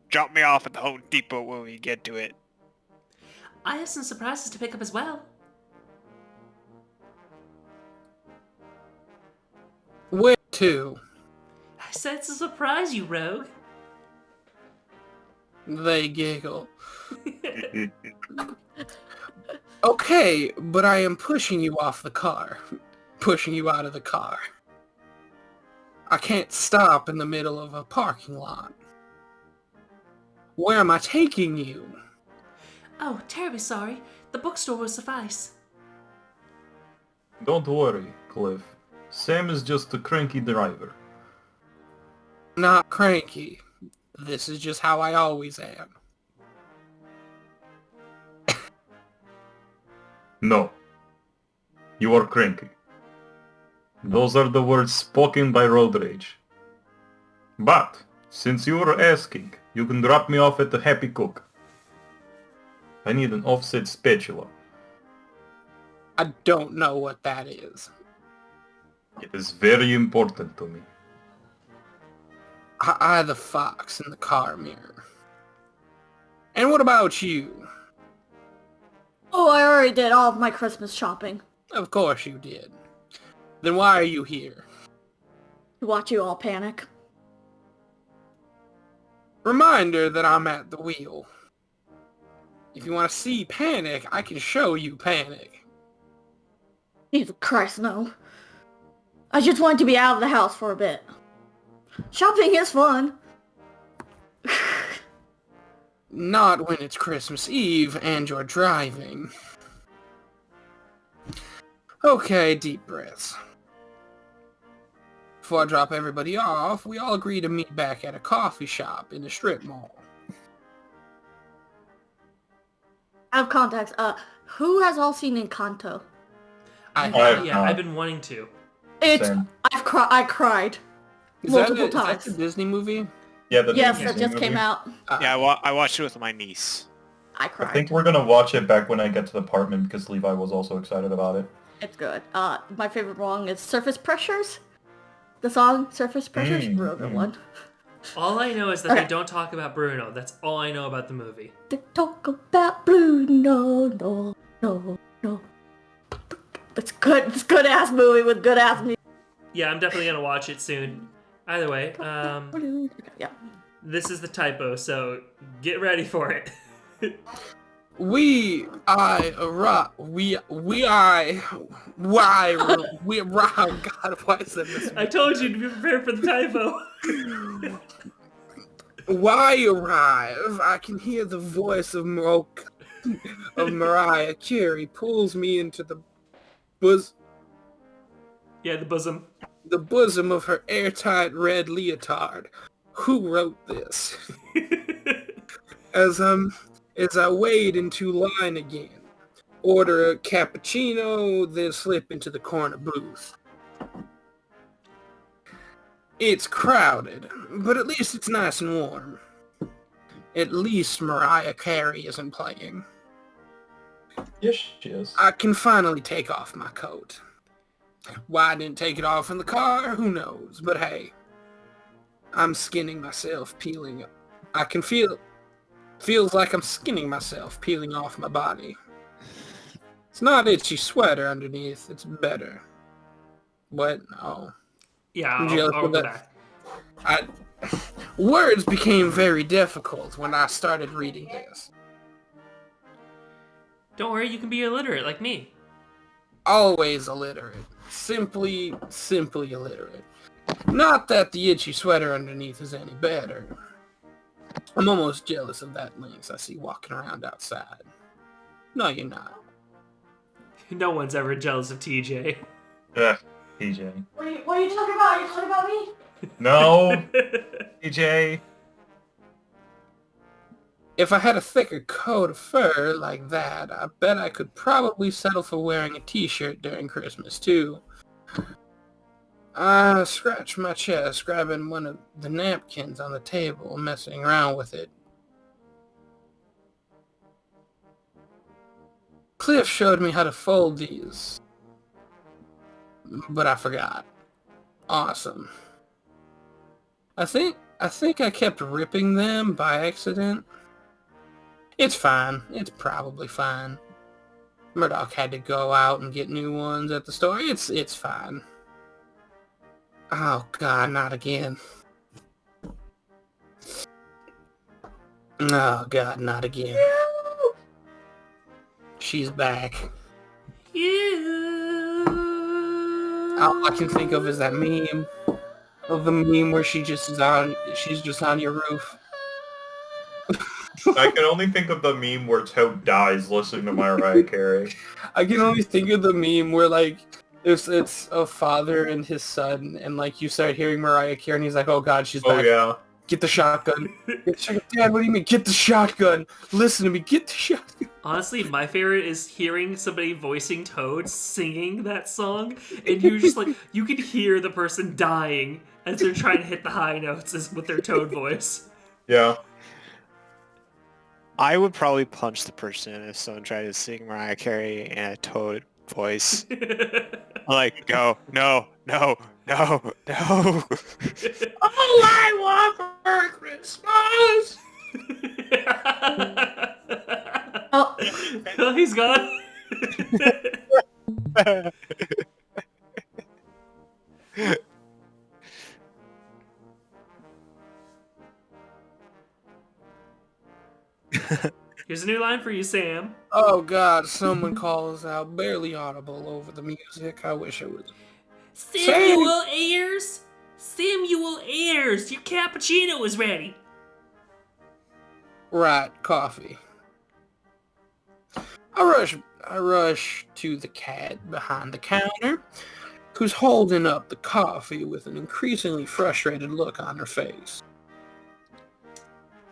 Drop me off at the Home Depot when we get to it. I have some surprises to pick up as well. Where to? I said to surprise you, rogue. They giggle. Okay, but I am pushing you off the car. Pushing you out of the car. I can't stop in the middle of a parking lot. Where am I taking you? Oh, terribly sorry. The bookstore will suffice. Don't worry, Cliff. Sam is just a cranky driver. Not cranky. This is just how I always am. No. You are cranky. Those are the words spoken by road rage. But Since you were asking, you can drop me off at the Happy Cook. I need an offset spatula. I don't know what that is. It is very important to me. I the fox in the car mirror. And what about you? Oh, I already did all of my Christmas shopping. Of course you did. Then why are you here? To watch you all panic. Reminder that I'm at the wheel. If you want to see panic, I can show you panic. Jesus Christ, no. I just want to be out of the house for a bit. Shopping is fun. Not when it's Christmas Eve and you're driving. Okay, deep breaths. Before I drop everybody off, we all agree to meet back at a coffee shop in the strip mall. Out of context, who has all seen Encanto? I've been wanting to. Same. I cried multiple times. Is that the Disney movie? Yeah, the Yes, Disney that just movie. came out. Yeah, I watched it with my niece. I I cried. think we're gonna watch it back when I get to the apartment because Levi was also excited about it. It's good. My favorite song is Surface Pressures. The song Surface Pressures, real good one. All I know is that they don't talk about Bruno. That's all I know about the movie. They talk about Bruno, no. It's good. It's good ass movie with good ass music. Yeah, I'm definitely gonna watch it soon. Either way, Yeah. this is the typo, so get ready for it. God, why is that this? I told you to be prepared for the typo. Why arrive? I can hear the voice of Mariah Carey pulls me into the Yeah, the bosom. bosom of her airtight red leotard. Who wrote this? As I wade into line again, order a cappuccino, then slip into the corner booth. It's crowded, but at least it's nice and warm. At least Mariah Carey isn't playing. Yes, she is. I can finally take off my coat. Why I didn't take it off in the car, who knows? But hey, I'm skinning myself, peeling up. I can feels like I'm skinning myself, peeling off my body. It's not itchy sweater underneath, it's better. What? No. Yeah, I'm jealous I'll of go that. back. Words became very difficult when I started reading this. Don't worry, you can be illiterate like me. Always illiterate. Simply illiterate. Not that the itchy sweater underneath is any better. I'm almost jealous of that lynx I see walking around outside. No, you're not. No one's ever jealous of TJ. Ugh, TJ. What are you talking about? Are you talking about me? No, TJ. If I had a thicker coat of fur like that, I bet I could probably settle for wearing a t-shirt during Christmas, too. I scratched my chest, grabbing one of the napkins on the table, messing around with it. Cliff showed me how to fold these, but I forgot. Awesome. I think I kept ripping them by accident. It's fine. It's probably fine. Murdoch had to go out and get new ones at the store. It's fine. Oh God, not again. Oh God, not again. She's back. All I can think of is that meme. Of the meme where she's just on your roof. I can only think of the meme where Toad dies listening to Mariah Carey. I can only think of the meme where like it's a father and his son, and like you start hearing Mariah Carey, and he's like, "Oh God, she's Oh back." yeah. Get the shotgun. Get the shotgun. Dad, what do you mean? Get the shotgun. Listen to me. Get the shotgun. Honestly, my favorite is hearing somebody voicing Toad singing that song, and you just like you can hear the person dying as they're trying to hit the high notes with their Toad voice. Yeah. I would probably punch the person if someone tried to sing Mariah Carey in a Toad voice. Like, go, no, no, no, no. All I want for Christmas. Oh, Oh, he's gone. Here's a new line for you, Sam. Oh God! Someone calls out, barely audible over the music. I wish it was. Samuel Ayers! Samuel Ayers! Your cappuccino is ready! Right, coffee. I rush to the cat behind the counter, who's holding up the coffee with an increasingly frustrated look on her face.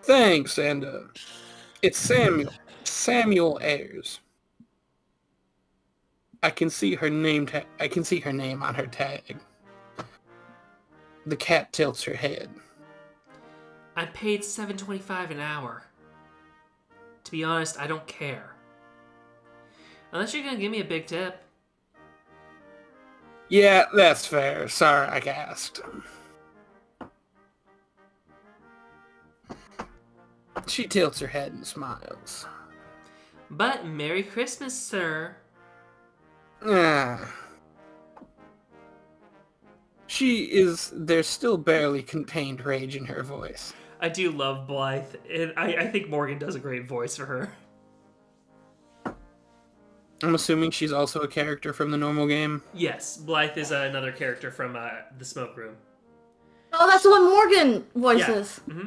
Thanks, and it's Samuel Ayers. I can see her name on her tag. The cat tilts her head. I'm paid $7.25 an hour. To be honest, I don't care. Unless you're gonna give me a big tip. Yeah, that's fair. Sorry, I asked. She tilts her head and smiles. But Merry Christmas, sir. Ah. There's still barely contained rage in her voice. I do love Blythe, and I think Morgan does a great voice for her. I'm assuming she's also a character from the normal game. Yes, Blythe is another character from the Smoke Room. oh, that's the one Morgan voices. Yeah.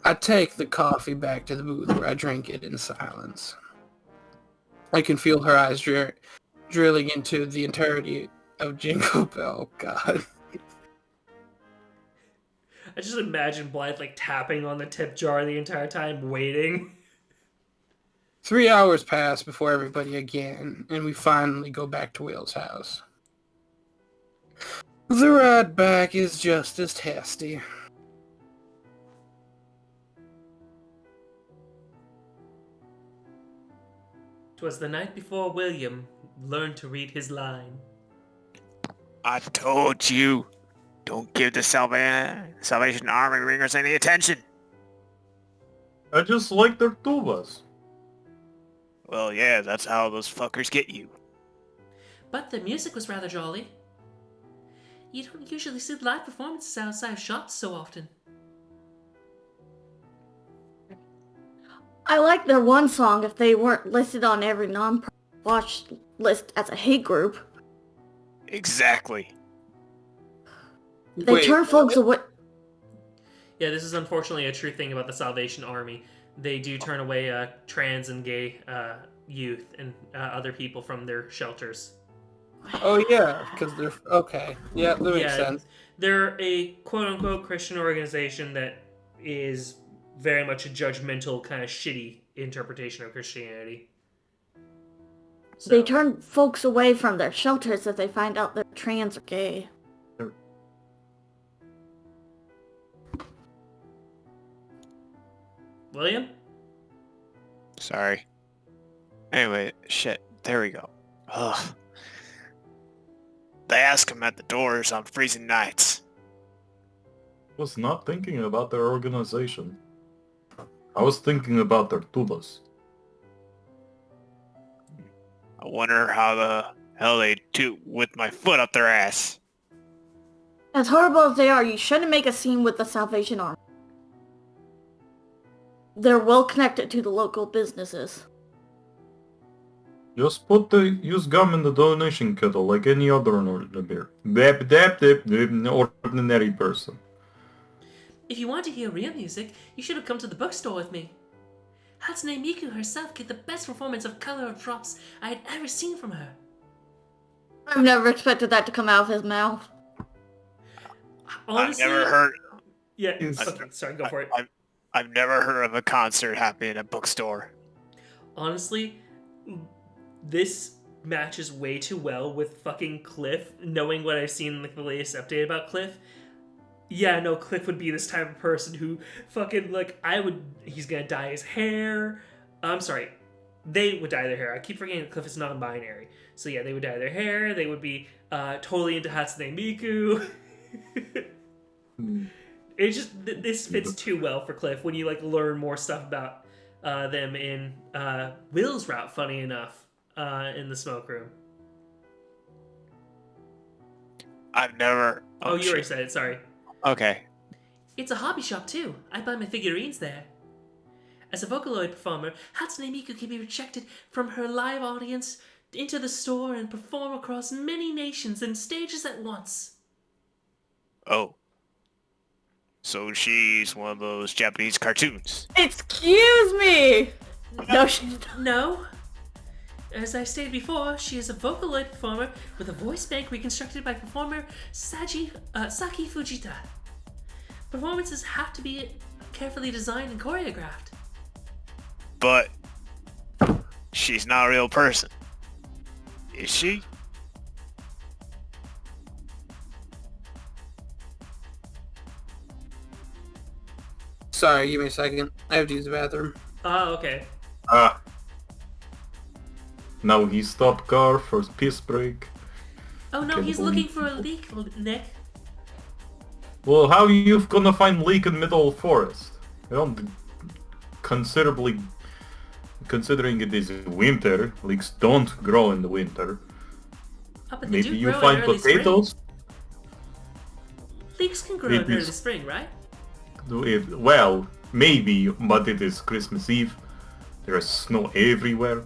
I take the coffee back to the booth where I drink it in silence. I can feel her eyes drilling into the entirety of Jingle Bell. God. I just imagine Blythe like tapping on the tip jar the entire time, waiting. 3 hours pass before everybody again, and we finally go back to Will's house. The ride back is just as testy. 'Twas the night before William learned to read his line. I told you, don't give the Salvation Army ringers any attention. I just like their tubas. Well, yeah, that's how those fuckers get you. But the music was rather jolly. You don't usually see live performances outside of shops so often. I like their one song if they weren't listed on every non-watch list as a hate group. Exactly. They turn folks away. Yeah, this is unfortunately a true thing about the Salvation Army. They do turn away trans and gay youth and other people from their shelters. Oh yeah, because they're okay. Yeah, that makes sense. They're a quote-unquote Christian organization that is very much a judgmental, kind of shitty interpretation of Christianity. So, They turn folks away from their shelters if they find out they're trans or gay. William? Sorry. Anyway, shit. There we go. Ugh. They ask him at the doors on freezing nights. Was not thinking about their organization. I was thinking about their tubas. I wonder how the hell they toot with my foot up their ass. As horrible as they are, you shouldn't make a scene with the Salvation Army. They're well connected to the local businesses. Just use gum in the donation kettle like any other ordinary person. If you want to hear real music, you should have come to the bookstore with me. Hatsune Miku herself gave the best performance of color drops I had ever seen from her. I've never expected that to come out of his mouth. Honestly, I've never heard. Yeah. It's- Okay, sorry, go for it. I've never heard of a concert happening in a bookstore. Honestly, this matches way too well with fucking Cliff, knowing what I've seen in like the latest update about Cliff. Yeah, no, Cliff would be this type of person who fucking like he's gonna dye his hair. I'm sorry. They would dye their hair. I keep forgetting that Cliff is non-binary. So yeah, they would dye their hair. They would be totally into Hatsune Miku. It just this fits too well for Cliff when you like learn more stuff about them in Will's route. Funny enough, in the smoke room. I've never. Oh, you already shit. said it. Sorry. Okay. It's a hobby shop too. I buy my figurines there. As a Vocaloid performer, Hatsune Miku can be rejected from her live audience into the store and perform across many nations and stages at once. Oh. So she's one of those Japanese cartoons. Excuse me! No, she's not. No. As I stated before, she is a Vocaloid performer with a voice bank reconstructed by performer Saki Fujita. Performances have to be carefully designed and choreographed. But she's not a real person. Is she? Sorry, give me a second. I have to use the bathroom. Oh, okay. Now he stopped car for piss break. Oh no, Can he's we- looking for a leak, Nick. Well, how you gonna find leak in middle of forest? I don't considering it is winter, leeks don't grow in the winter. Oh, but they Maybe do you grow find in early potatoes. Spring. Leeks can grow Maybe in early it's- spring, right? Well, maybe, but it is Christmas Eve. There is snow everywhere.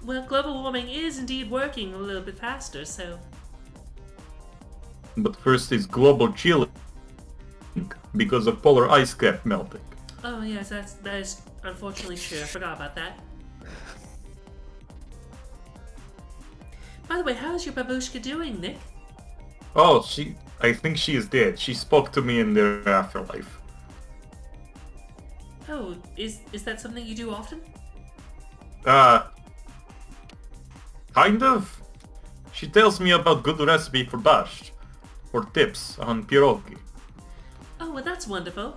Well, global warming is indeed working a little bit faster, so... But first is global chilling because of polar ice cap melting. Oh yes, that is unfortunately true. I forgot about that. By the way, how is your babushka doing, Nick? Oh, I think she is dead. She spoke to me in the afterlife. Oh, is that something you do often? Kind of. She tells me about good recipe for borscht, or tips on pierogi. Oh, well that's wonderful.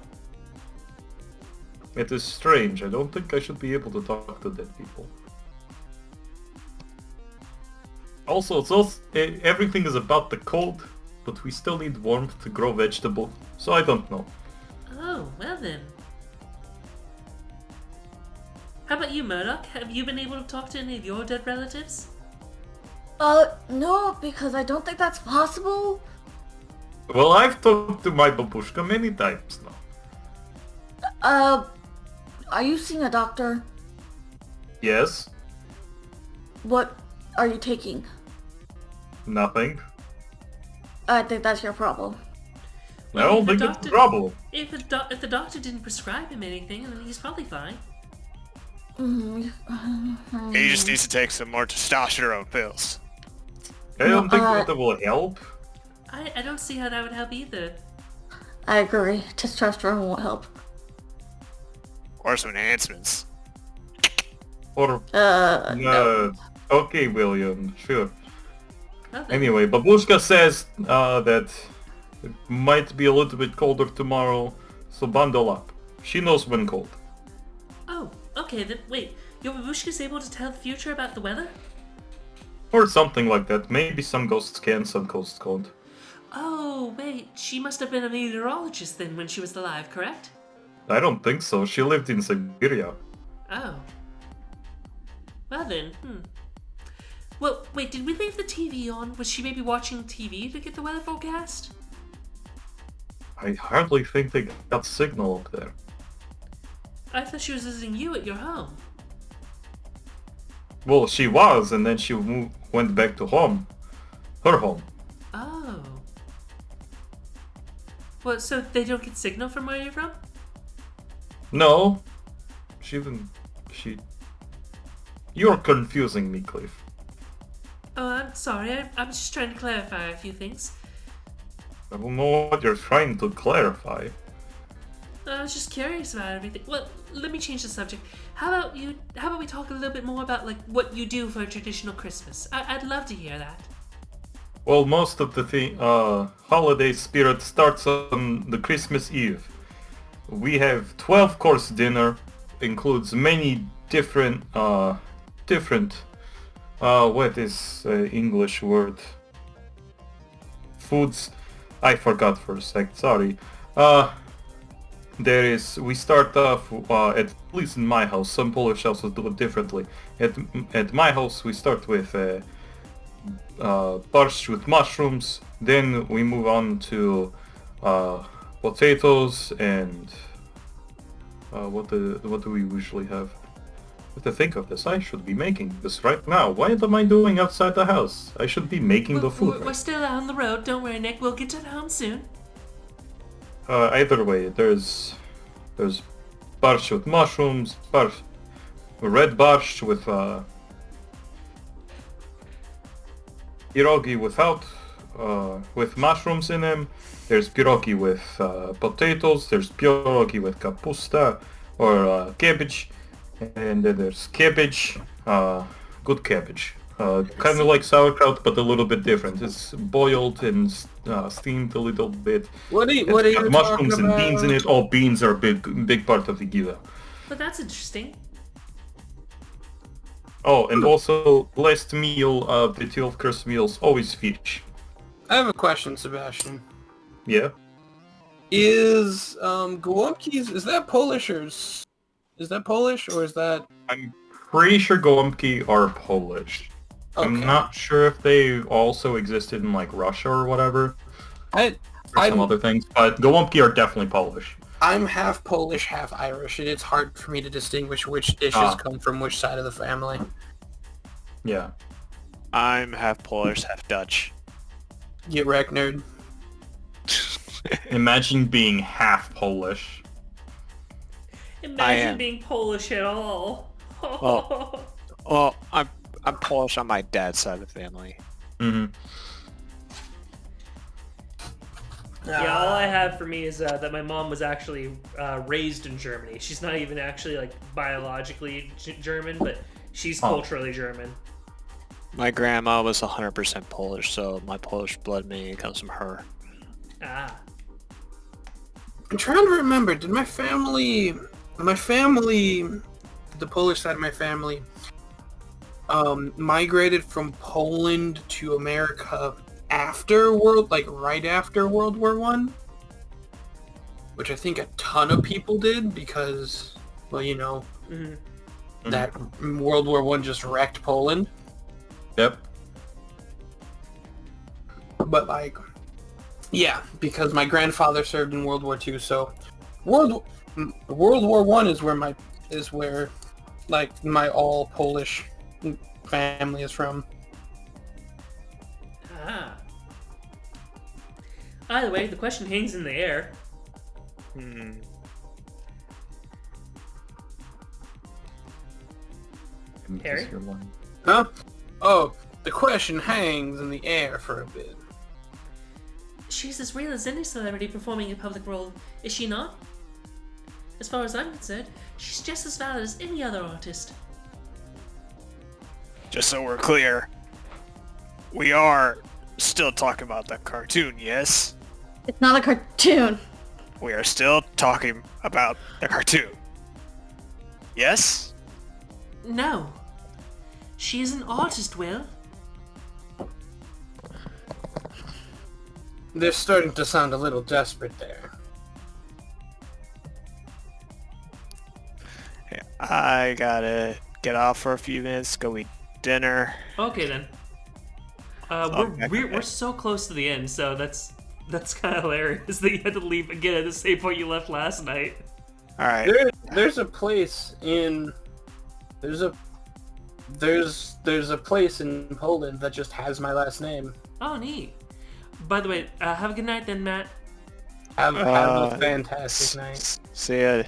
It is strange. I don't think I should be able to talk to dead people. Also, everything is about the cold, but we still need warmth to grow vegetable, so I don't know. Oh, well then. How about you, Murdoch? Have you been able to talk to any of your dead relatives? No, because I don't think that's possible. Well, I've talked to my babushka many times now. Are you seeing a doctor? Yes? What are you taking? Nothing. I think that's your problem. I don't think it's a problem. If the doctor didn't prescribe him anything, then he's probably fine. He just needs to take some more testosterone pills. I don't think that will help. I don't see how that would help either. I agree. Testosterone won't help. Or some enhancements. Or No. okay, William, sure. Well, then. Anyway, Babushka says that it might be a little bit colder tomorrow, so bundle up. She knows when cold. Oh, okay, then wait. Your babushka's able to tell the future about the weather? Or something like that. Maybe some ghosts can, some ghosts can't. Oh, wait. She must have been a meteorologist then when she was alive, correct? I don't think so. She lived in Siberia. Oh. Well then, Well, wait, did we leave the TV on? Was she maybe watching TV to get the weather forecast? I hardly think they got signal up there. I thought she was visiting you at your home. Well, she was, and then she went back to home. Her home. Oh. Well, so they don't get signal from where you're from? No. You're confusing me, Cliff. Oh, I'm sorry. I'm just trying to clarify a few things. I don't know what you're trying to clarify. I was just curious about everything. Well, let me change the subject. How about we talk a little bit more about like what you do for a traditional Christmas? I'd love to hear that. Well, most of the holiday spirit starts on the Christmas Eve. We have 12-course dinner, includes many different, what is English word? Foods. I forgot for a sec, sorry. We start off, at least in my house, some Polish houses do it differently. At my house, we start with borscht with mushrooms, then we move on to potatoes and what do we usually have? I have to think of this. I should be making this right now. What am I doing outside the house? I should be making the food. We're still on the road. Don't worry, Nick. We'll get to home soon. Either way, there's borscht with mushrooms, red borscht with pierogi with mushrooms in them. There's pierogi with potatoes. There's pierogi with kapusta or cabbage, and then there's cabbage, good cabbage, kind of like sauerkraut but a little bit different. It's boiled and steamed a little bit. What are you Got mushrooms talking and about? beans in it. All beans are a big part of the gila. But that's interesting. Oh, and also last meal of the 12 course meals, always fish. I have a question, Sebastian. Yeah. Is gołąbki, is that Polish or is that Polish or is that? I'm pretty sure gołąbki are Polish. I'm Okay. not sure if they also existed in like Russia or whatever, or some other things, but gołąbki are definitely Polish. I'm half Polish, half Irish, and it's hard for me to distinguish which dishes come from which side of the family. Yeah. I'm half Polish, half Dutch. Get wrecked, nerd. Imagine being half Polish. Imagine am. being Polish at all. Well, I'm Polish on my dad's side of the family. Mm-hmm. Yeah, all I have for me is that my mom was actually raised in Germany. She's not even actually like biologically German, but she's culturally German. My grandma was 100% Polish, so my Polish blood mainly comes from her. Ah. I'm trying to remember, did my family, the Polish side of my family, migrated from Poland to America right after World War One? Which I think a ton of people did because, well, you know, that World War One just wrecked Poland. Yep. But like, yeah, because my grandfather served in World War II, so World War One is where my all Polish family is from. Ah. Either way, the question hangs in the air. Harry? Huh? Oh, the question hangs in the air for a bit. She's as real as any celebrity performing a public role, is she not? As far as I'm concerned, she's just as valid as any other artist. Just so we're clear, we are still talking about the cartoon, yes? It's not a cartoon. We are still talking about the cartoon. Yes? No. She is an artist, Will. They're starting to sound a little desperate there. Yeah, I gotta get off for a few minutes, go eat dinner. Okay then. We're so close to the end, so that's kind of hilarious that you had to leave again at the same point you left last night. Alright. There's a place in there's a place in Poland that just has my last name. Oh, neat. By the way, have a good night then, Matt. Have a fantastic night. See ya.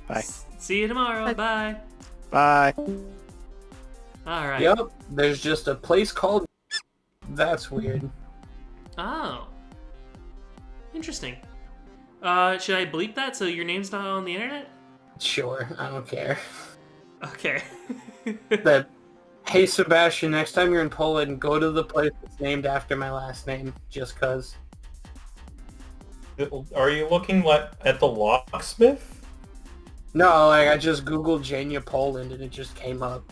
Bye. See you tomorrow. Bye. Bye. All right. Yep, there's just a place called. That's weird. Oh. Interesting. Should I bleep that so your name's not on the internet? Sure, I don't care. Okay. That, hey Sebastian, next time you're in Poland, go to the place that's named after my last name, just cause. Are you looking at the locksmith? No, like I just googled Jania Poland and it just came up.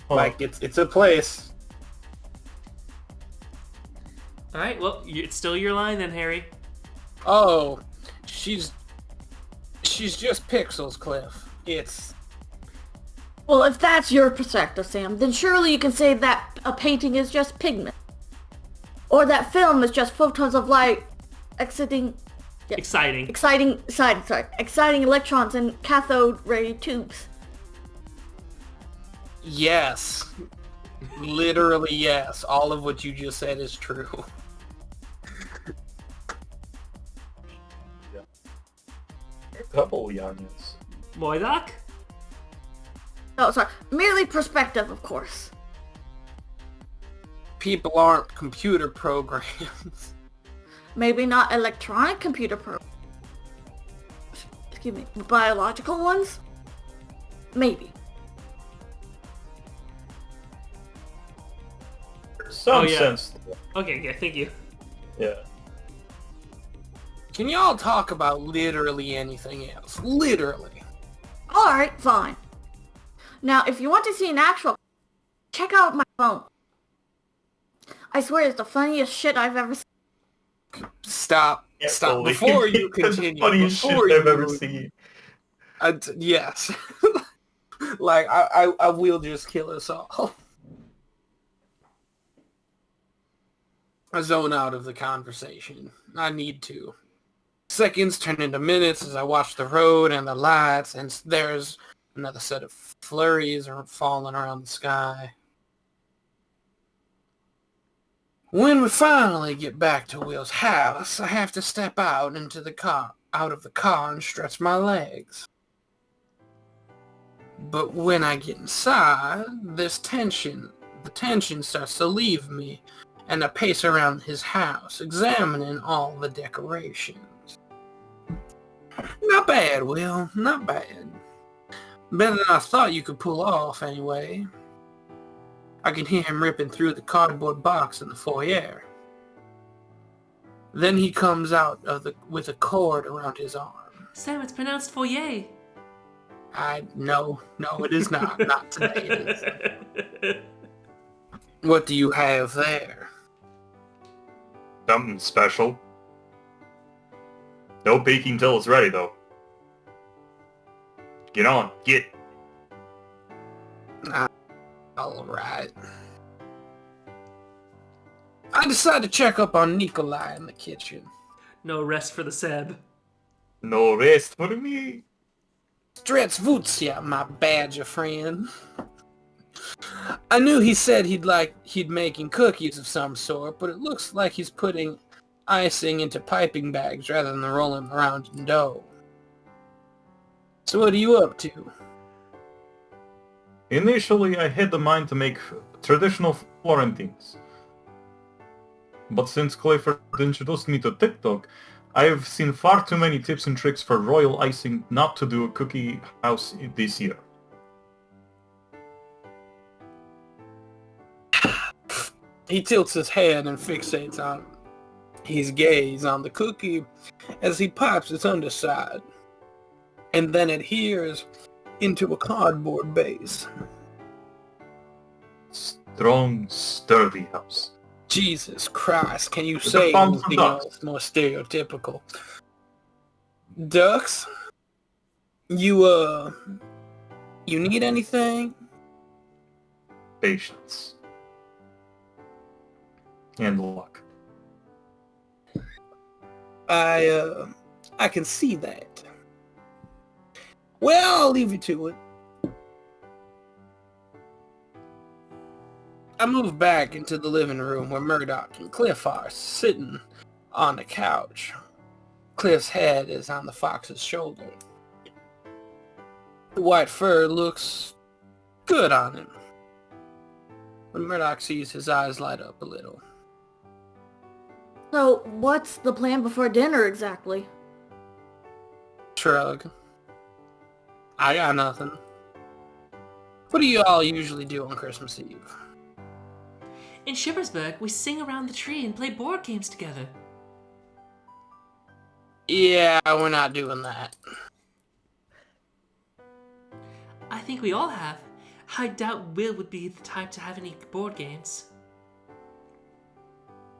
Huh. Like it's a place. All right. Well, it's still your line then, Harry. Oh, she's just pixels, Cliff. It's Well, if that's your perspective, Sam, then surely you can say that a painting is just pigment. Or that film is just photons of light exciting electrons in cathode ray tubes. yes. Literally yes. All of what you just said is true. A couple Yanyas. Moidoc? Oh, sorry. Merely perspective, of course. People aren't computer programs. Maybe not electronic computer excuse me, biological ones? Maybe. Some yeah. sense. Okay, yeah, thank you. Yeah. Can y'all talk about literally anything else? Literally. Alright, fine. Now, if you want to see an actual, check out my phone. I swear it's the funniest shit I've ever seen. Stop. Yeah, Stop. totally. Before you That's the continue. funniest Before shit I've you, ever seen. Yes. Like, I will just kill us all. I zone out of the conversation. I need to. Seconds turn into minutes as I watch the road and the lights, and there's another set of flurries are falling around the sky. When we finally get back to Will's house, I have to step out of the car and stretch my legs. But when I get inside, the tension starts to leave me, and I pace around his house, examining all the decorations. Not bad, Will, not bad. Better than I thought you could pull off, anyway. I can hear him ripping through the cardboard box in the foyer. Then he comes out with a cord around his arm. Sam, it's pronounced foyer. No, it is not. Not today it is. What do you have there? Something special. No peeking till it's ready, though. Get on, get. All right. I decided to check up on Nikolai in the kitchen. No rest for the Seb. No rest for me. Stretsvutsia, my badger friend. I knew he said he'd making cookies of some sort, but it looks like he's putting icing into piping bags rather than rolling them around in dough. So what are you up to? Initially, I had the mind to make traditional Florentines. But since Clifford introduced me to TikTok, I have seen far too many tips and tricks for royal icing not to do a cookie house this year. He tilts his head and fixates on his gaze on the cookie as he pops its underside, and then adheres into a cardboard base. Strong, sturdy house. Jesus Christ, can you With say a bump from anything ducks. else more stereotypical? Ducks? You need anything? Patience. And luck. I can see that. Well, I'll leave you to it. I move back into the living room where Murdoch and Cliff are sitting on the couch. Cliff's head is on the fox's shoulder. The white fur looks good on him. When Murdoch sees his eyes light up a little. So, what's the plan before dinner exactly? Shrug. I got nothing. What do you all usually do on Christmas Eve? In Shippersburg, we sing around the tree and play board games together. Yeah, we're not doing that. I think we all have. I doubt Will would be the type to have any board games.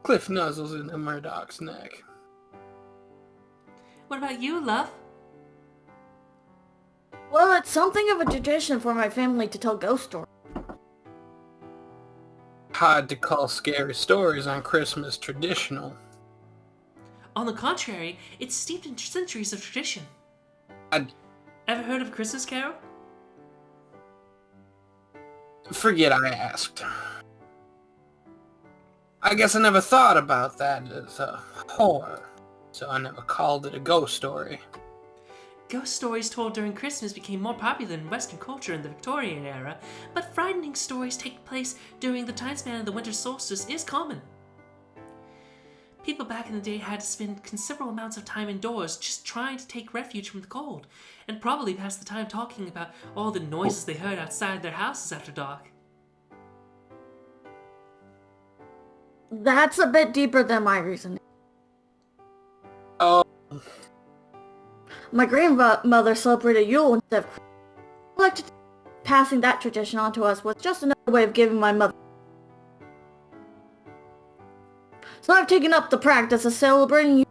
Cliff nuzzles into Murdoch's neck. What about you, love? Well, it's something of a tradition for my family to tell ghost stories. Hard to call scary stories on Christmas traditional. On the contrary, it's steeped in centuries of tradition. Ever heard of Christmas Carol? Forget I asked. I guess I never thought about that as a horror, so I never called it a ghost story. Ghost stories told during Christmas became more popular in Western culture in the Victorian era, but frightening stories taking place during the time span of the winter solstice is common. People back in the day had to spend considerable amounts of time indoors just trying to take refuge from the cold, and probably pass the time talking about all the noises they heard outside their houses after dark. That's a bit deeper than my reasoning. Oh, My grandmother celebrated Yule instead of Christmas. Passing that tradition on to us was just another way of giving my mother. So I've taken up the practice of celebrating Yule.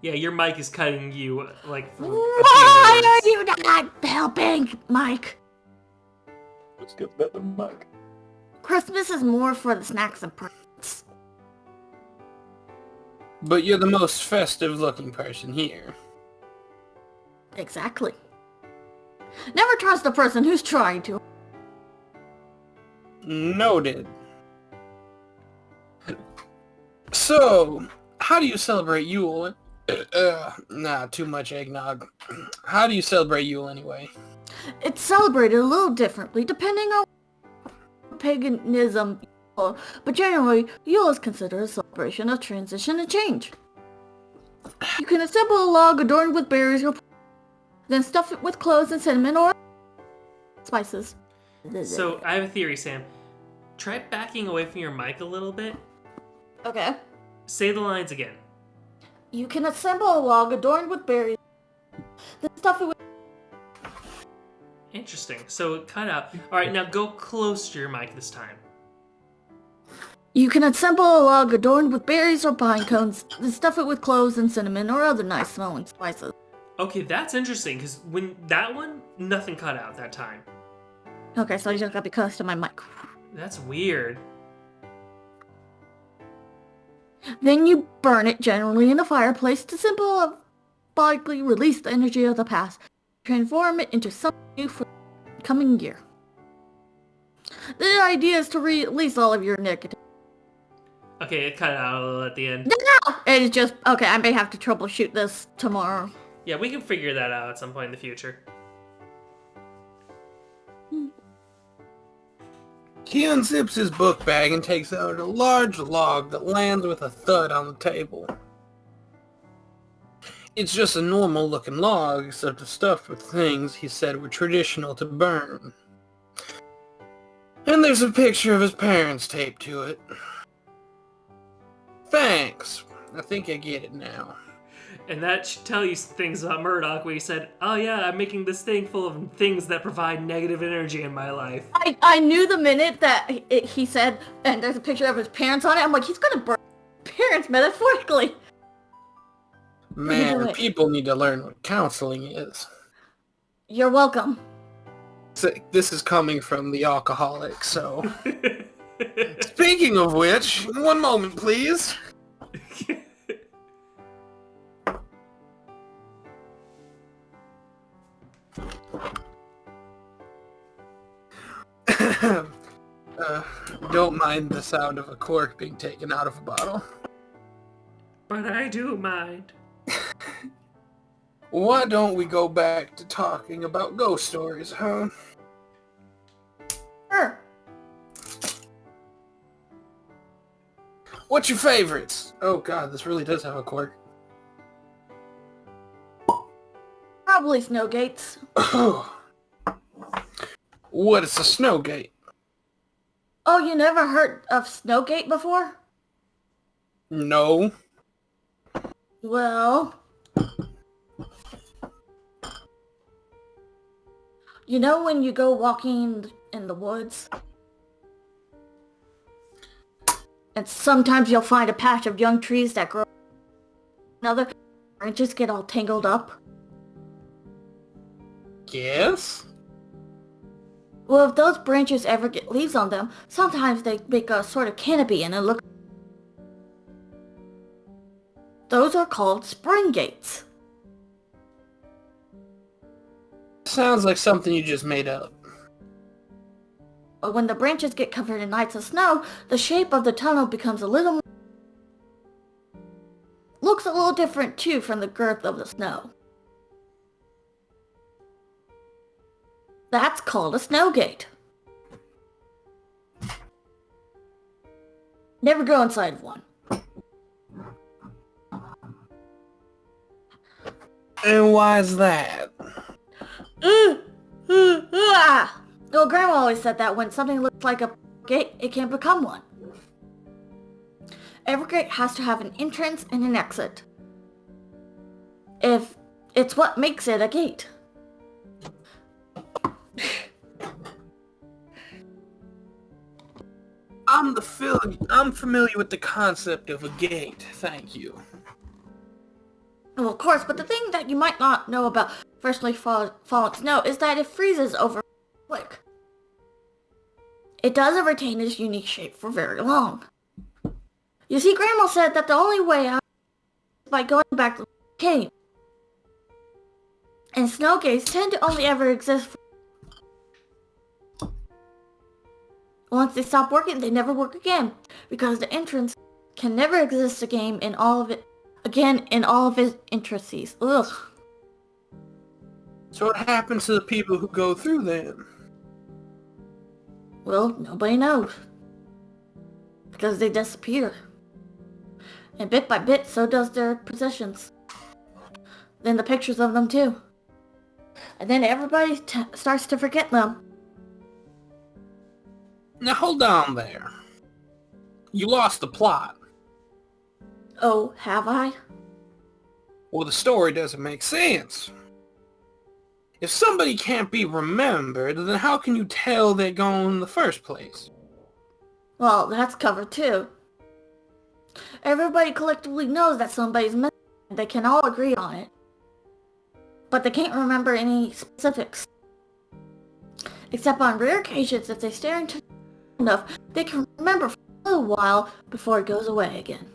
Yeah, your mic is cutting you, like, for a few Why minutes. are you not helping, Mike? Let's get better, Mike. Christmas is more for the snacks and presents. but you're the most festive-looking person here. Exactly. Never trust the person who's trying to. Noted. So, how do you celebrate Yule? Nah, too much eggnog. How do you celebrate Yule anyway? It's celebrated a little differently depending on paganism, but generally, Yule is considered a celebration of transition and change. You can assemble a log adorned with berries or then stuff it with cloves and cinnamon or spices. So, I have a theory, Sam. Try backing away from your mic a little bit. Okay. Say the lines again. You can assemble a log adorned with berries, then stuff it with... Interesting. So, it cut out. Alright, now go close to your mic this time. You can assemble a log adorned with berries or pine cones, then stuff it with cloves and cinnamon or other nice smelling spices. Okay, that's interesting, because when that one, nothing cut out that time. Okay, so you just gotta be close to my mic. That's weird. Then you burn it generally in the fireplace to symbolically release the energy of the past, transform it into something new for the coming year. The idea is to release all of your negative. Okay, it cut out a little at the end. No! It's just, okay, I may have to troubleshoot this tomorrow. Yeah, we can figure that out at some point in the future. He unzips his book bag and takes out a large log that lands with a thud on the table. It's just a normal-looking log, except it's stuffed with things he said were traditional to burn. And there's a picture of his parents taped to it. Thanks. I think I get it now. And that should tell you some things about Murdoch, where he said, oh yeah, I'm making this thing full of things that provide negative energy in my life. I knew the minute that he said, and there's a picture of his parents on it, I'm like, he's gonna burn his parents metaphorically. Man, people need to learn what counseling is. You're welcome. So, this is coming from the alcoholic, so... Speaking of which, one moment, please. Don't mind the sound of a cork being taken out of a bottle. But I do mind. Why don't we go back to talking about ghost stories, huh? Sure. What What's your favorites? Oh god, this really does have a quirk. Probably Snowgates. What is a snowgate? Oh, you never heard of Snowgate before? No. Well, you know when you go walking in the woods? And sometimes you'll find a patch of young trees that grow another branches get all tangled up. Yes? Well, if those branches ever get leaves on them, sometimes they make a sort of canopy and it looks... Those are called spring gates. Sounds like something you just made up. But when the branches get covered in nights of snow, the shape of the tunnel becomes a little more... Looks a little different too from the girth of the snow. That's called a snow gate. Never go inside of one. And why is that? Well, Grandma always said that when something looks like a gate, it can become one. Every gate has to have an entrance and an exit. If it's what makes it a gate. I'm familiar with the concept of a gate, thank you. Well, of course, but the thing that you might not know about freshly fallen snow is that it freezes over quick. It doesn't retain its unique shape for very long. You see, Grandma said that the only way out is by going back to the cave. And snow gates tend to only ever exist once they stop working, they never work again, because the entrance can never exist again in all of its intricacies. Ugh. So what happens to the people who go through them? Well, nobody knows. Because they disappear. And bit by bit, so does their possessions. Then the pictures of them too. And then everybody starts to forget them. Now hold on there. You lost the plot. Oh, have I? Well, the story doesn't make sense. If somebody can't be remembered, then how can you tell they're gone in the first place? Well, that's covered too. Everybody collectively knows that somebody's missing. They can all agree on it. But they can't remember any specifics. Except on rare occasions, if they stare into enough, they can remember for a little while before it goes away again.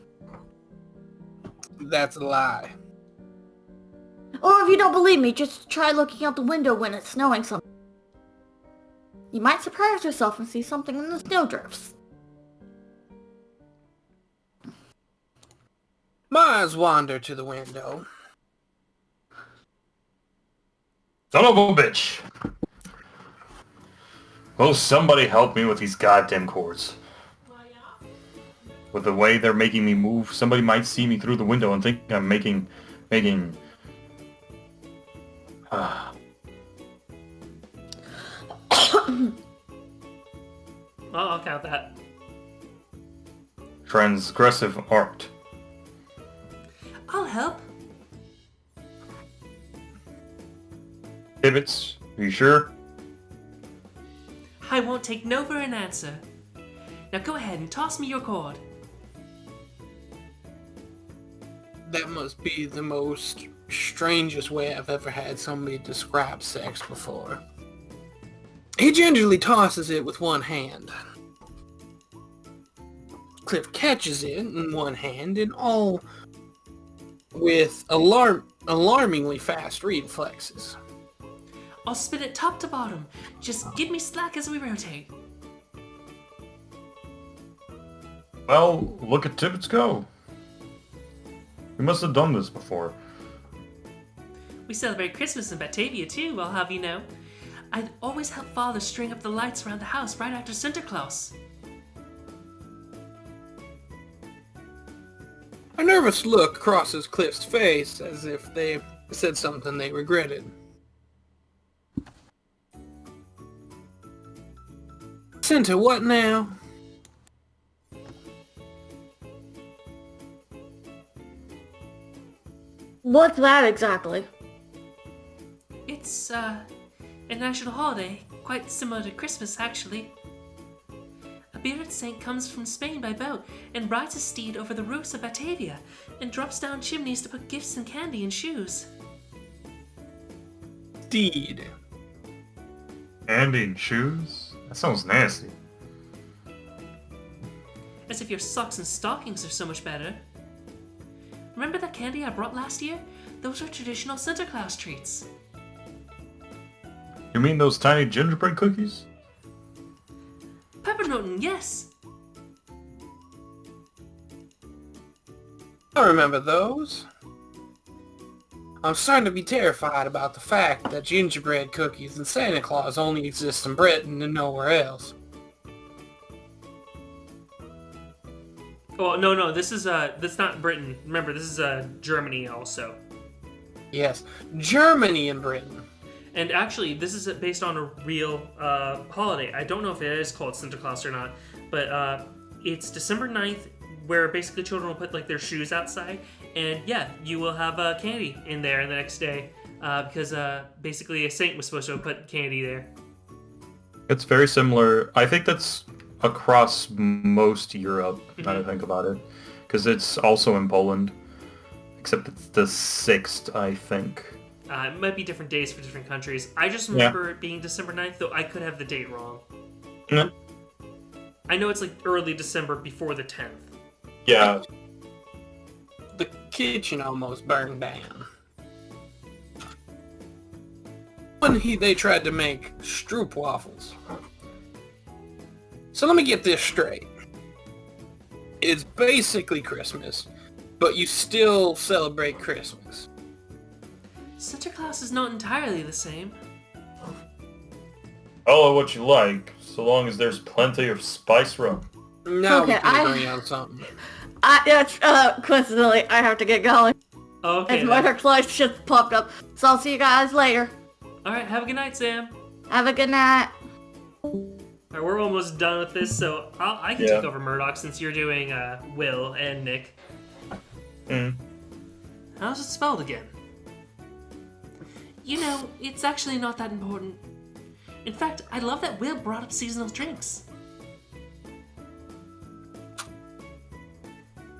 That's a lie. Or if you don't believe me, just try looking out the window when it's snowing something. You might surprise yourself and see something in the snowdrifts. My eyes wander to the window. Son of a bitch! Will somebody help me with these goddamn cords? With the way they're making me move, somebody might see me through the window and think I'm making... Well, I'll count that. transgressive art. I'll help. Pivots, are you sure? I won't take no for an answer. Now go ahead and toss me your cord. That must be the most strangest way I've ever had somebody describe sex before. He gingerly tosses it with one hand. Cliff catches it in one hand and all with alarmingly fast reflexes. I'll spin it top to bottom. Just give me slack as we rotate. Well, look at Tibbets go. We must have done this before. We celebrate Christmas in Batavia too, I'll have you know. I'd always help Father string up the lights around the house right after Santa Claus. A nervous look crosses Cliff's face as if they said something they regretted. Santa, what now? What's that exactly? It's, a national holiday, quite similar to Christmas, actually. A bearded saint comes from Spain by boat and rides a steed over the roofs of Batavia and drops down chimneys to put gifts and candy in shoes. Steed. Candy and shoes? That sounds nasty. As if your socks and stockings are so much better. Remember that candy I brought last year? Those are traditional Santa Claus treats. You mean those tiny gingerbread cookies? Peppernoten, yes! I remember those. I'm starting to be terrified about the fact that gingerbread cookies and Santa Claus only exist in Britain and nowhere else. Oh, no, this is, that's not Britain. Remember, this is, Germany also. Yes, Germany and Britain. And actually, this is based on a real, holiday. I don't know if it is called Santa Claus or not, but, it's December 9th, where basically children will put, like, their shoes outside, and yeah, you will have, candy in there the next day, because, basically a saint was supposed to put candy there. It's very similar. I think that's across most Europe, now that I think about it. Because it's also in Poland. Except it's the 6th, I think. It might be different days for different countries. I just remember it being December 9th, though I could have the date wrong. Yeah. I know it's like early December before the 10th. Yeah. The kitchen almost burned down. When they tried to make stroop waffles. So let me get this straight. It's basically Christmas, but you still celebrate Christmas. Santa Claus is not entirely the same. Call it what you like, so long as there's plenty of spice rum. Now Okay, we can agree on something. Coincidentally, I have to get going. Okay. As Murdoch's life just popped up. So I'll see you guys later. Alright, have a good night, Sam. Have a good night. Alright, we're almost done with this, so I can take over Murdoch since you're doing Will and Nick. How's it spelled again? You know, it's actually not that important. In fact, I love that Will brought up seasonal drinks.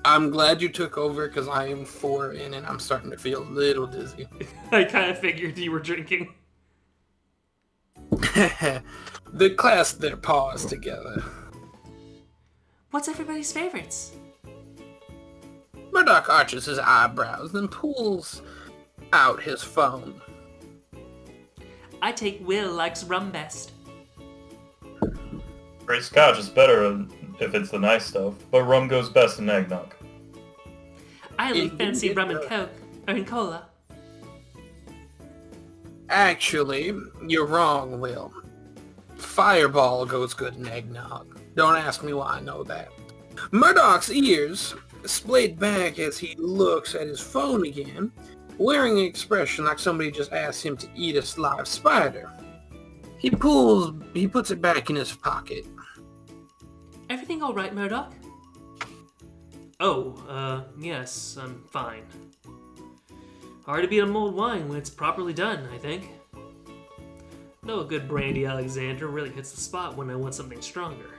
I'm glad you took over because I am 4 in and I'm starting to feel a little dizzy. I kind of figured you were drinking. They clasped their paws together. What's everybody's favorites? Murdoch arches his eyebrows, then pulls out his phone. I take Will likes rum best. Great scotch is better if it's the nice stuff, but rum goes best in eggnog. I only Indeed fancy it rum and does. coke, or in cola. Actually, you're wrong, Will. Fireball goes good in eggnog. Don't ask me why I know that. Murdoch's ears splayed back as he looks at his phone again, wearing an expression like somebody just asked him to eat a live spider. He puts it back in his pocket. Everything all right, Murdoch? Oh, yes, I'm fine. Hard to beat a mulled wine when it's properly done, I think. Though a good brandy Alexander really hits the spot when I want something stronger.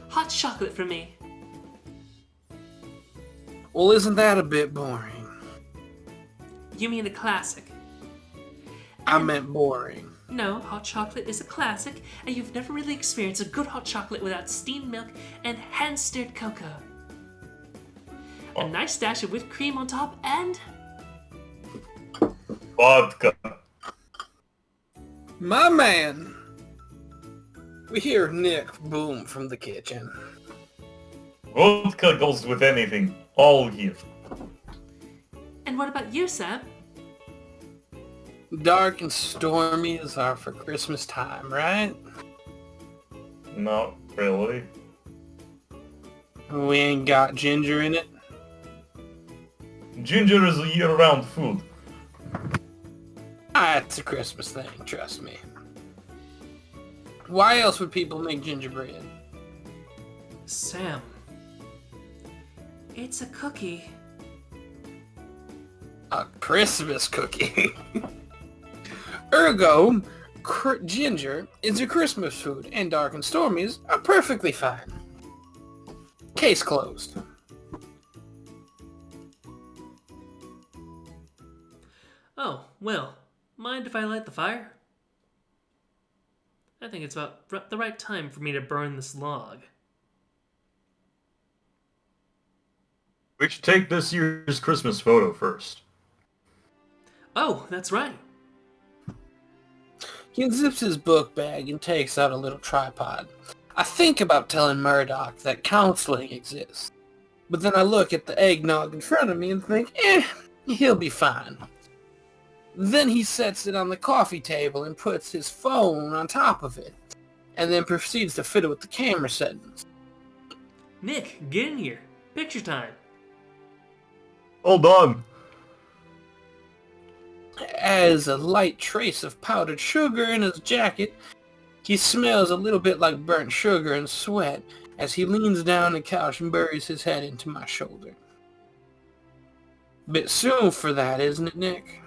Hot chocolate for me. Well, isn't that a bit boring? You mean a classic? I meant boring. No, hot chocolate is a classic, and you've never really experienced a good hot chocolate without steamed milk and hand-stirred cocoa. A nice dash of whipped cream on top, and... Vodka. My man! We hear Nick boom from the kitchen. Vodka goes with anything. All here. And what about you, Sam? Dark and stormy as are for Christmas time, right? Not really. We ain't got ginger in it. Ginger is a year-round food. It's a Christmas thing, trust me. Why else would people make gingerbread? Sam, it's a cookie. A Christmas cookie. Ergo, ginger is a Christmas food, and dark and stormies are perfectly fine. Case closed. Oh, well, mind if I light the fire? I think it's about the right time for me to burn this log. We should take this year's Christmas photo first. Oh, that's right. He unzips his book bag and takes out a little tripod. I think about telling Murdoch that counseling exists. But then I look at the eggnog in front of me and think, he'll be fine. Then he sets it on the coffee table and puts his phone on top of it. And then proceeds to fiddle with the camera settings. Nick, get in here. Picture time. Hold on. As a light trace of powdered sugar in his jacket, he smells a little bit like burnt sugar and sweat as he leans down the couch and buries his head into my shoulder. Bit soon for that, isn't it, Nick?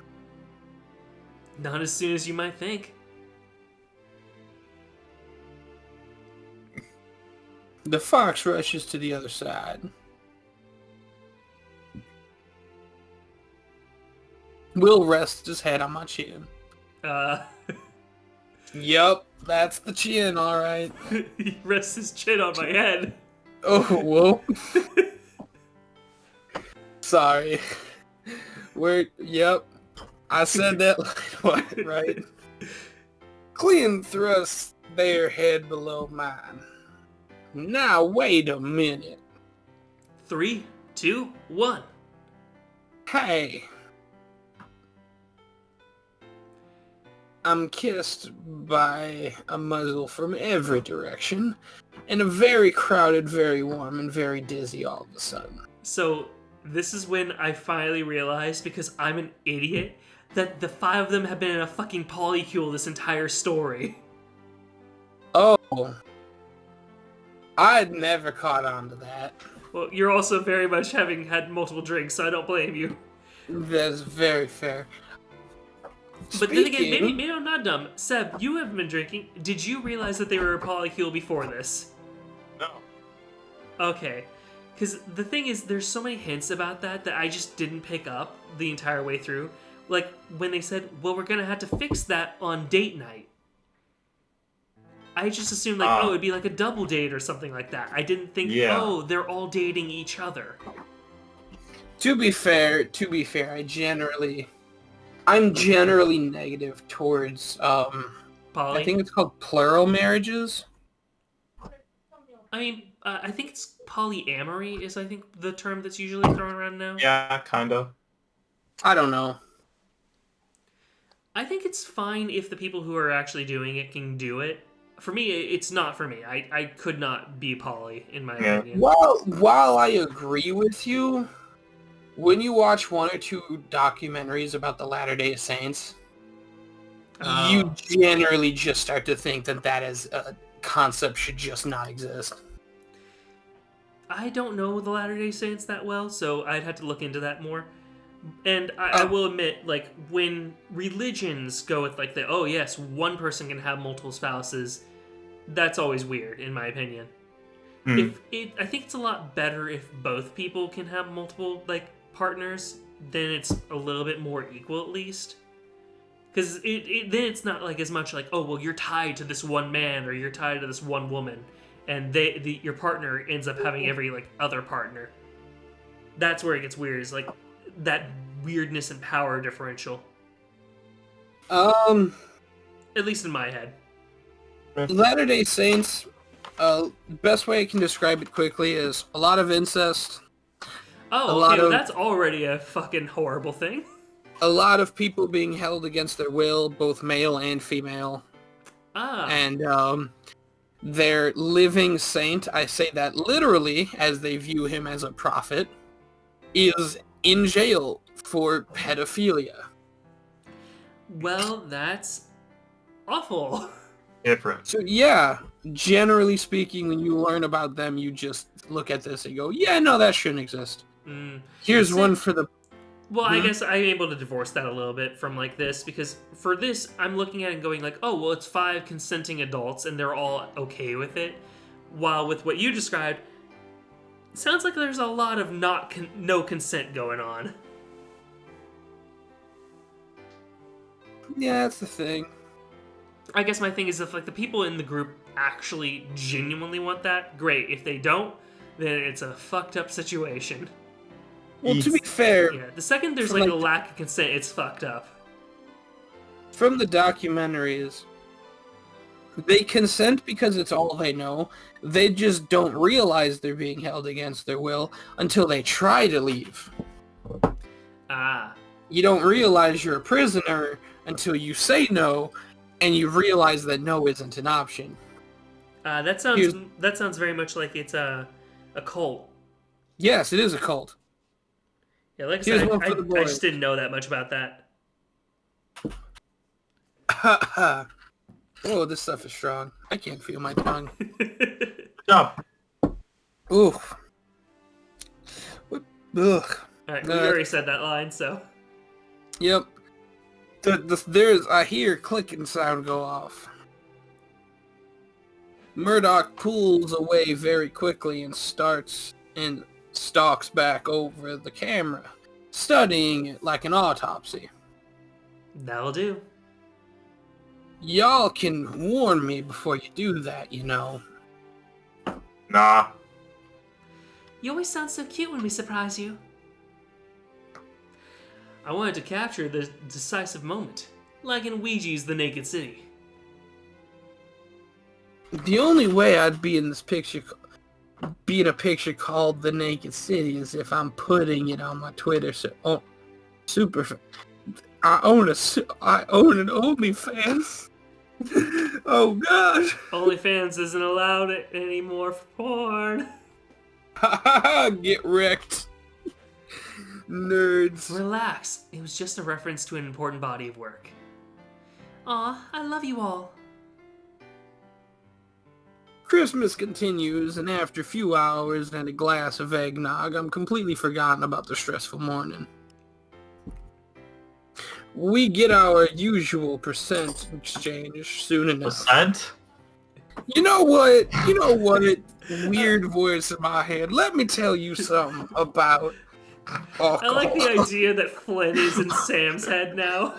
Not as soon as you might think. The fox rushes to the other side. Will rests his head on my chin. Yup, that's the chin, alright. He rests his chin on my head. Oh, whoa. Sorry. Yep. I said that right. Clean thrusts their head below mine. Now, wait a minute. 3, 2, 1. Hey. I'm kissed by a muzzle from every direction, and a very crowded, very warm, and very dizzy all of a sudden. So, this is when I finally realized, because I'm an idiot, that the 5 of them have been in a fucking polycule this entire story. Oh. I'd never caught on to that. Well, you're also very much having had multiple drinks, so I don't blame you. That's very fair. But then again, maybe I'm not dumb. Seb, you haven't been drinking. Did you realize that they were a polycule before this? No. Okay. Because the thing is, there's so many hints about that I just didn't pick up the entire way through. Like, when they said, well, we're going to have to fix that on date night. I just assumed, like, it'd be like a double date or something like that. I didn't think, they're all dating each other. To be fair, I'm generally negative towards, Poly? I think it's called plural marriages. I mean, I think it's polyamory is, I think, the term that's usually thrown around now. Yeah, kind of. I don't know. I think it's fine if the people who are actually doing it can do it. For me, it's not for me. I could not be poly, in my opinion. While I agree with you, when you watch 1 or 2 documentaries about the Latter-day Saints, you generally just start to think that as a concept should just not exist. I don't know the Latter-day Saints that well, so I'd have to look into that more. And I will admit, like, when religions go with, like, oh yes, one person can have multiple spouses, that's always weird, in my opinion. I think it's a lot better if both people can have multiple, like, partners, then it's a little bit more equal, at least. Because then it's not, like, as much like, oh, well, you're tied to this one man, or you're tied to this one woman, and your partner ends up having every, like, other partner. That's where it gets weird, is, like, that weirdness and power differential. At least in my head. Latter-day Saints, best way I can describe it quickly is a lot of incest. That's already a fucking horrible thing. A lot of people being held against their will, both male and female. And their living saint, I say that literally, as they view him as a prophet, is in jail for pedophilia. Well, that's awful. Different. So yeah, generally speaking, when you learn about them, you just look at this and go, yeah, no, that shouldn't exist. Mm. Here's See- one for the... Well, I Mhm. guess I'm able to divorce that a little bit from like this because for this, I'm looking at it and going like, oh, well, it's 5 consenting adults and they're all okay with it. While with what you described, it sounds like there's a lot of no consent going on. Yeah, that's the thing. I guess my thing is if like the people in the group actually genuinely want that, great. If they don't, then it's a fucked up situation. Well, to be fair, Yeah, the second there's From, like a like, lack of consent, it's fucked up. from the documentaries, they consent because it's all they know. They just don't realize they're being held against their will until they try to leave. Ah. You don't realize you're a prisoner until you say no, and you realize that no isn't an option. That sounds very much like it's a cult. Yes, it is a cult. Yeah, like I Here's said, one for the I boys. just didn't know that much about that. Oh, this stuff is strong. I can't feel my tongue. Stop. Ooh. Ugh. Alright, we already said that line, so... Yep. I hear clicking sound go off. Murdoch pulls away very quickly and stalks back over the camera, studying it like an autopsy. That'll do. Y'all can warn me before you do that, you know. Nah. You always sound so cute when we surprise you. I wanted to capture the decisive moment, like in Ouija's The Naked City. The only way I'd be in a picture called The Naked City is if I'm putting it on my Twitter. So, I own an OnlyFans. Oh gosh. OnlyFans isn't allowed anymore for porn. Get wrecked. Nerds. Relax, it was just a reference to an important body of work. Aw, I love you all. Christmas continues, and after a few hours and a glass of eggnog, I'm completely forgotten about the stressful morning. We get our usual percent exchange soon enough. Percent? You know what? Weird voice in my head. Let me tell you something about alcohol. I like the idea that Flynn is in Sam's head now.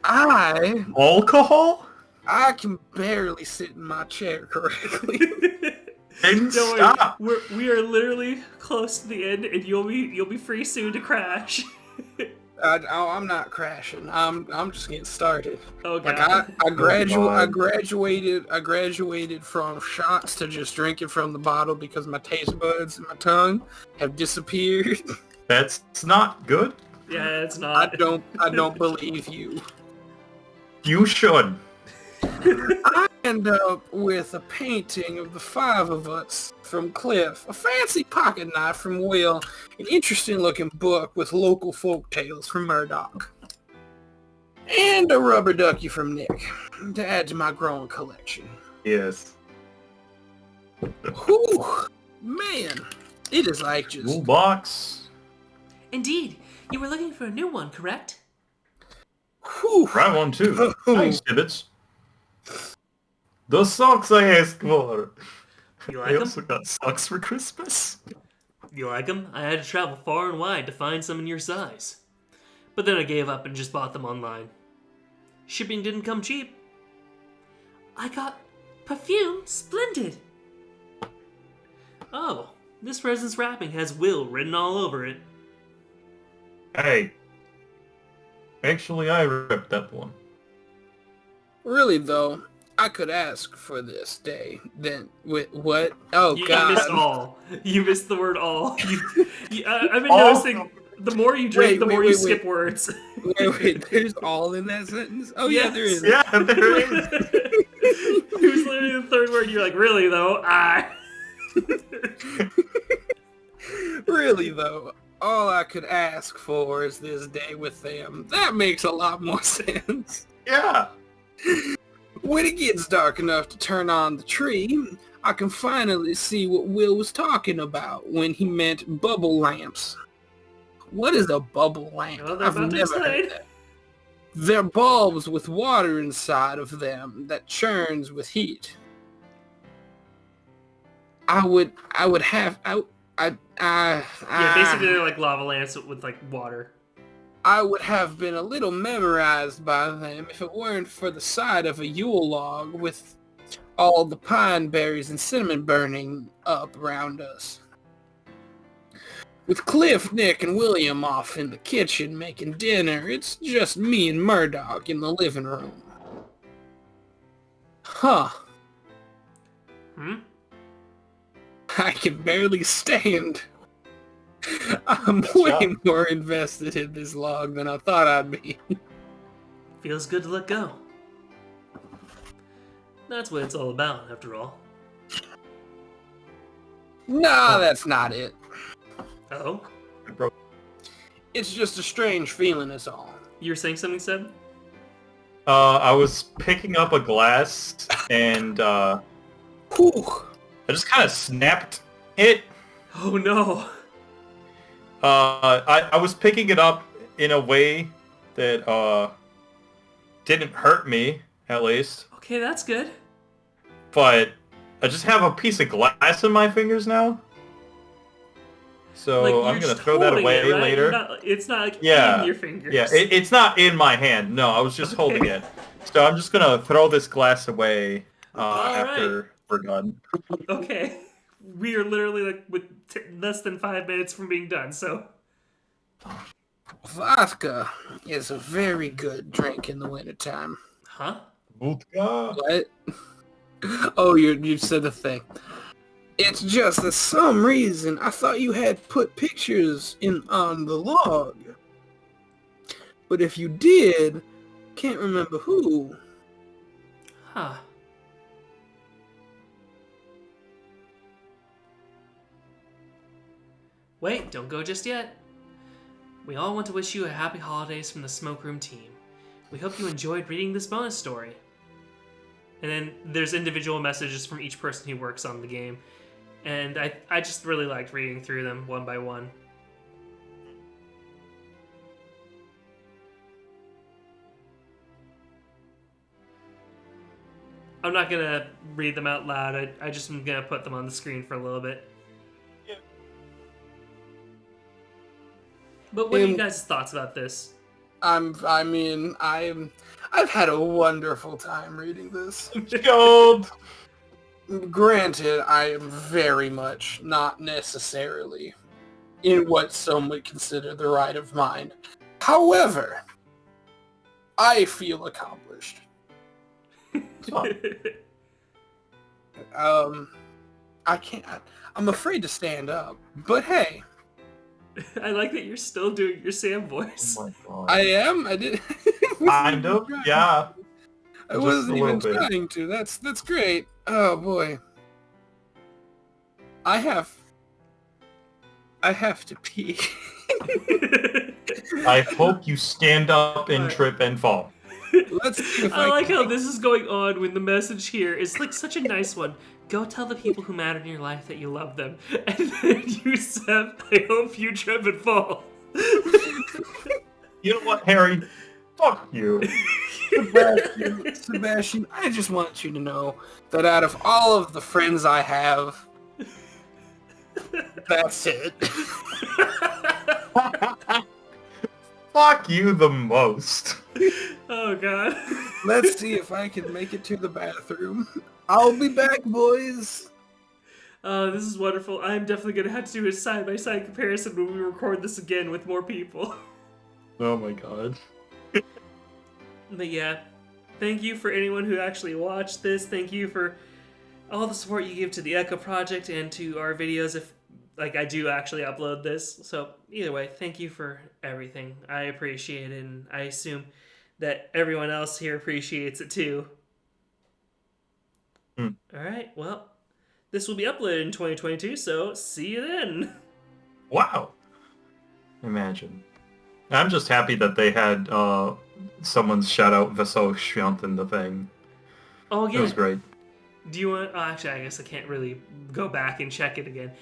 Alcohol? I can barely sit in my chair correctly. And Don't stop. worry, we are literally close to the end, and you'll be free soon to crash. I'm not crashing. I'm just getting started. Oh Like god. I graduated from shots to just drinking from the bottle because my taste buds and my tongue have disappeared. That's not good. Yeah, it's I not. don't believe you. You should. I end up with a painting of the 5 of us from Cliff, a fancy pocket knife from Will, an interesting looking book with local folk tales from Murdoch, and a rubber ducky from Nick to add to my growing collection. Yes. Whew, man, it is like just... Toolbox. Indeed, you were looking for a new one, correct? Whew. Right one too. Thanks, Dibbits. The socks I asked for. You I like them? also got socks for Christmas. You like them? I had to travel far and wide to find some in your size. But then I gave up and just bought them online. Shipping didn't come cheap. I got perfume splendid. Oh, this present's wrapping has Will written all over it. Hey. Actually, I ripped that one. Really though, I could ask for this day. Then with what? Oh You god. missed all. You missed the word all. I've been All? noticing the more you drink, the more you skip words. Wait, there's all in that sentence? Oh yeah, there is. Yeah, there is. It was literally the third word. You're like, really though? Really though, all I could ask for is this day with them. That makes a lot more sense. Yeah. When it gets dark enough to turn on the tree, I can finally see what Will was talking about when he meant bubble lamps. What is a bubble lamp? Oh, they're about to explain. that. They're bulbs with water inside of them that churns with heat. Yeah, basically they're like lava lamps with like water. I would have been a little memorized by them if it weren't for the sight of a Yule log with all the pine berries and cinnamon burning up around us. With Cliff, Nick, and William off in the kitchen making dinner, it's just me and Murdoch in the living room. Huh. I can barely stand. I'm way more invested in this log than I thought I'd be. Feels good to let go. That's what it's all about, after all. Nah, that's not it. Oh? It's just a strange feeling is all. You were saying something, Seb? I was picking up a glass and Whew. I just kind of snapped it. Oh no. I was picking it up in a way that didn't hurt me, at least. Okay, that's good. But I just have a piece of glass in my fingers now. So Like, I'm you're gonna just throw that holding away it, right? later. It's not like Yeah. in your fingers. Yeah, it's not in my hand. No, I was just holding it. So I'm just gonna throw this glass away after we're done. Okay. We are literally like with less than 5 minutes from being done, so... Vodka is a very good drink in the wintertime. Huh? Vodka. What? Oh, you said the thing. It's just that some reason I thought you had put pictures on the log. But if you did, can't remember who. Huh. Wait, don't go just yet. We all want to wish you a happy holidays from the Smoke Room team. We hope you enjoyed reading this bonus story. And then there's individual messages from each person who works on the game. And I just really liked reading through them one by one. I'm not gonna read them out loud. I just am gonna put them on the screen for a little bit. Yeah. But what are you guys' thoughts about this? I've had a wonderful time reading this. Gold. Granted, I am very much not necessarily in what some would consider the right of mind. However, I feel accomplished. I can't. I'm afraid to stand up, but hey. I like that you're still doing your Sam voice. Oh my god. I am. I did. Kind of. Yeah. I wasn't even trying to. That's great. Oh boy. I have to pee. I hope you stand up and trip and fall. Let's see if I like how this is going on when the message here is like such a nice one. Go tell the people who matter in your life that you love them. And then you said, I hope you trip and fall. You know what, Harry? Fuck you. Sebastian, I just want you to know that out of all of the friends I have, that's it. Fuck you the most. Oh god. Let's see if I can make it to the bathroom. I'll be back, boys. This is wonderful. I'm definitely going to have to do a side-by-side comparison when we record this again with more people. Oh my god. But yeah, thank you for anyone who actually watched this. Thank you for all the support you give to the Echo Project and to our videos if, like, I do actually upload this. So either way, thank you for everything. I appreciate it, and I assume that everyone else here appreciates it too. Alright, well, this will be uploaded in 2022, so see you then. Wow. Imagine. I'm just happy that they had someone shout out Veso Shviant in the thing. Oh yeah. It was great. Do you want? Oh, actually, I guess I can't really go back and check it again.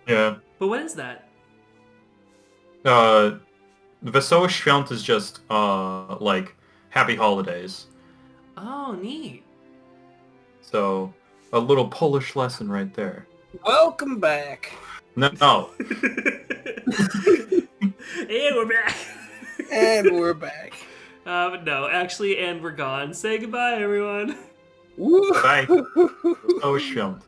Yeah. But what is that? Veso Shviant is just like happy holidays. Oh, neat. So a little Polish lesson right there. Welcome back. No. And we're back. And we're back. But no, actually, and we're gone. Say goodbye, everyone. Woo. Bye. Veso Shviant.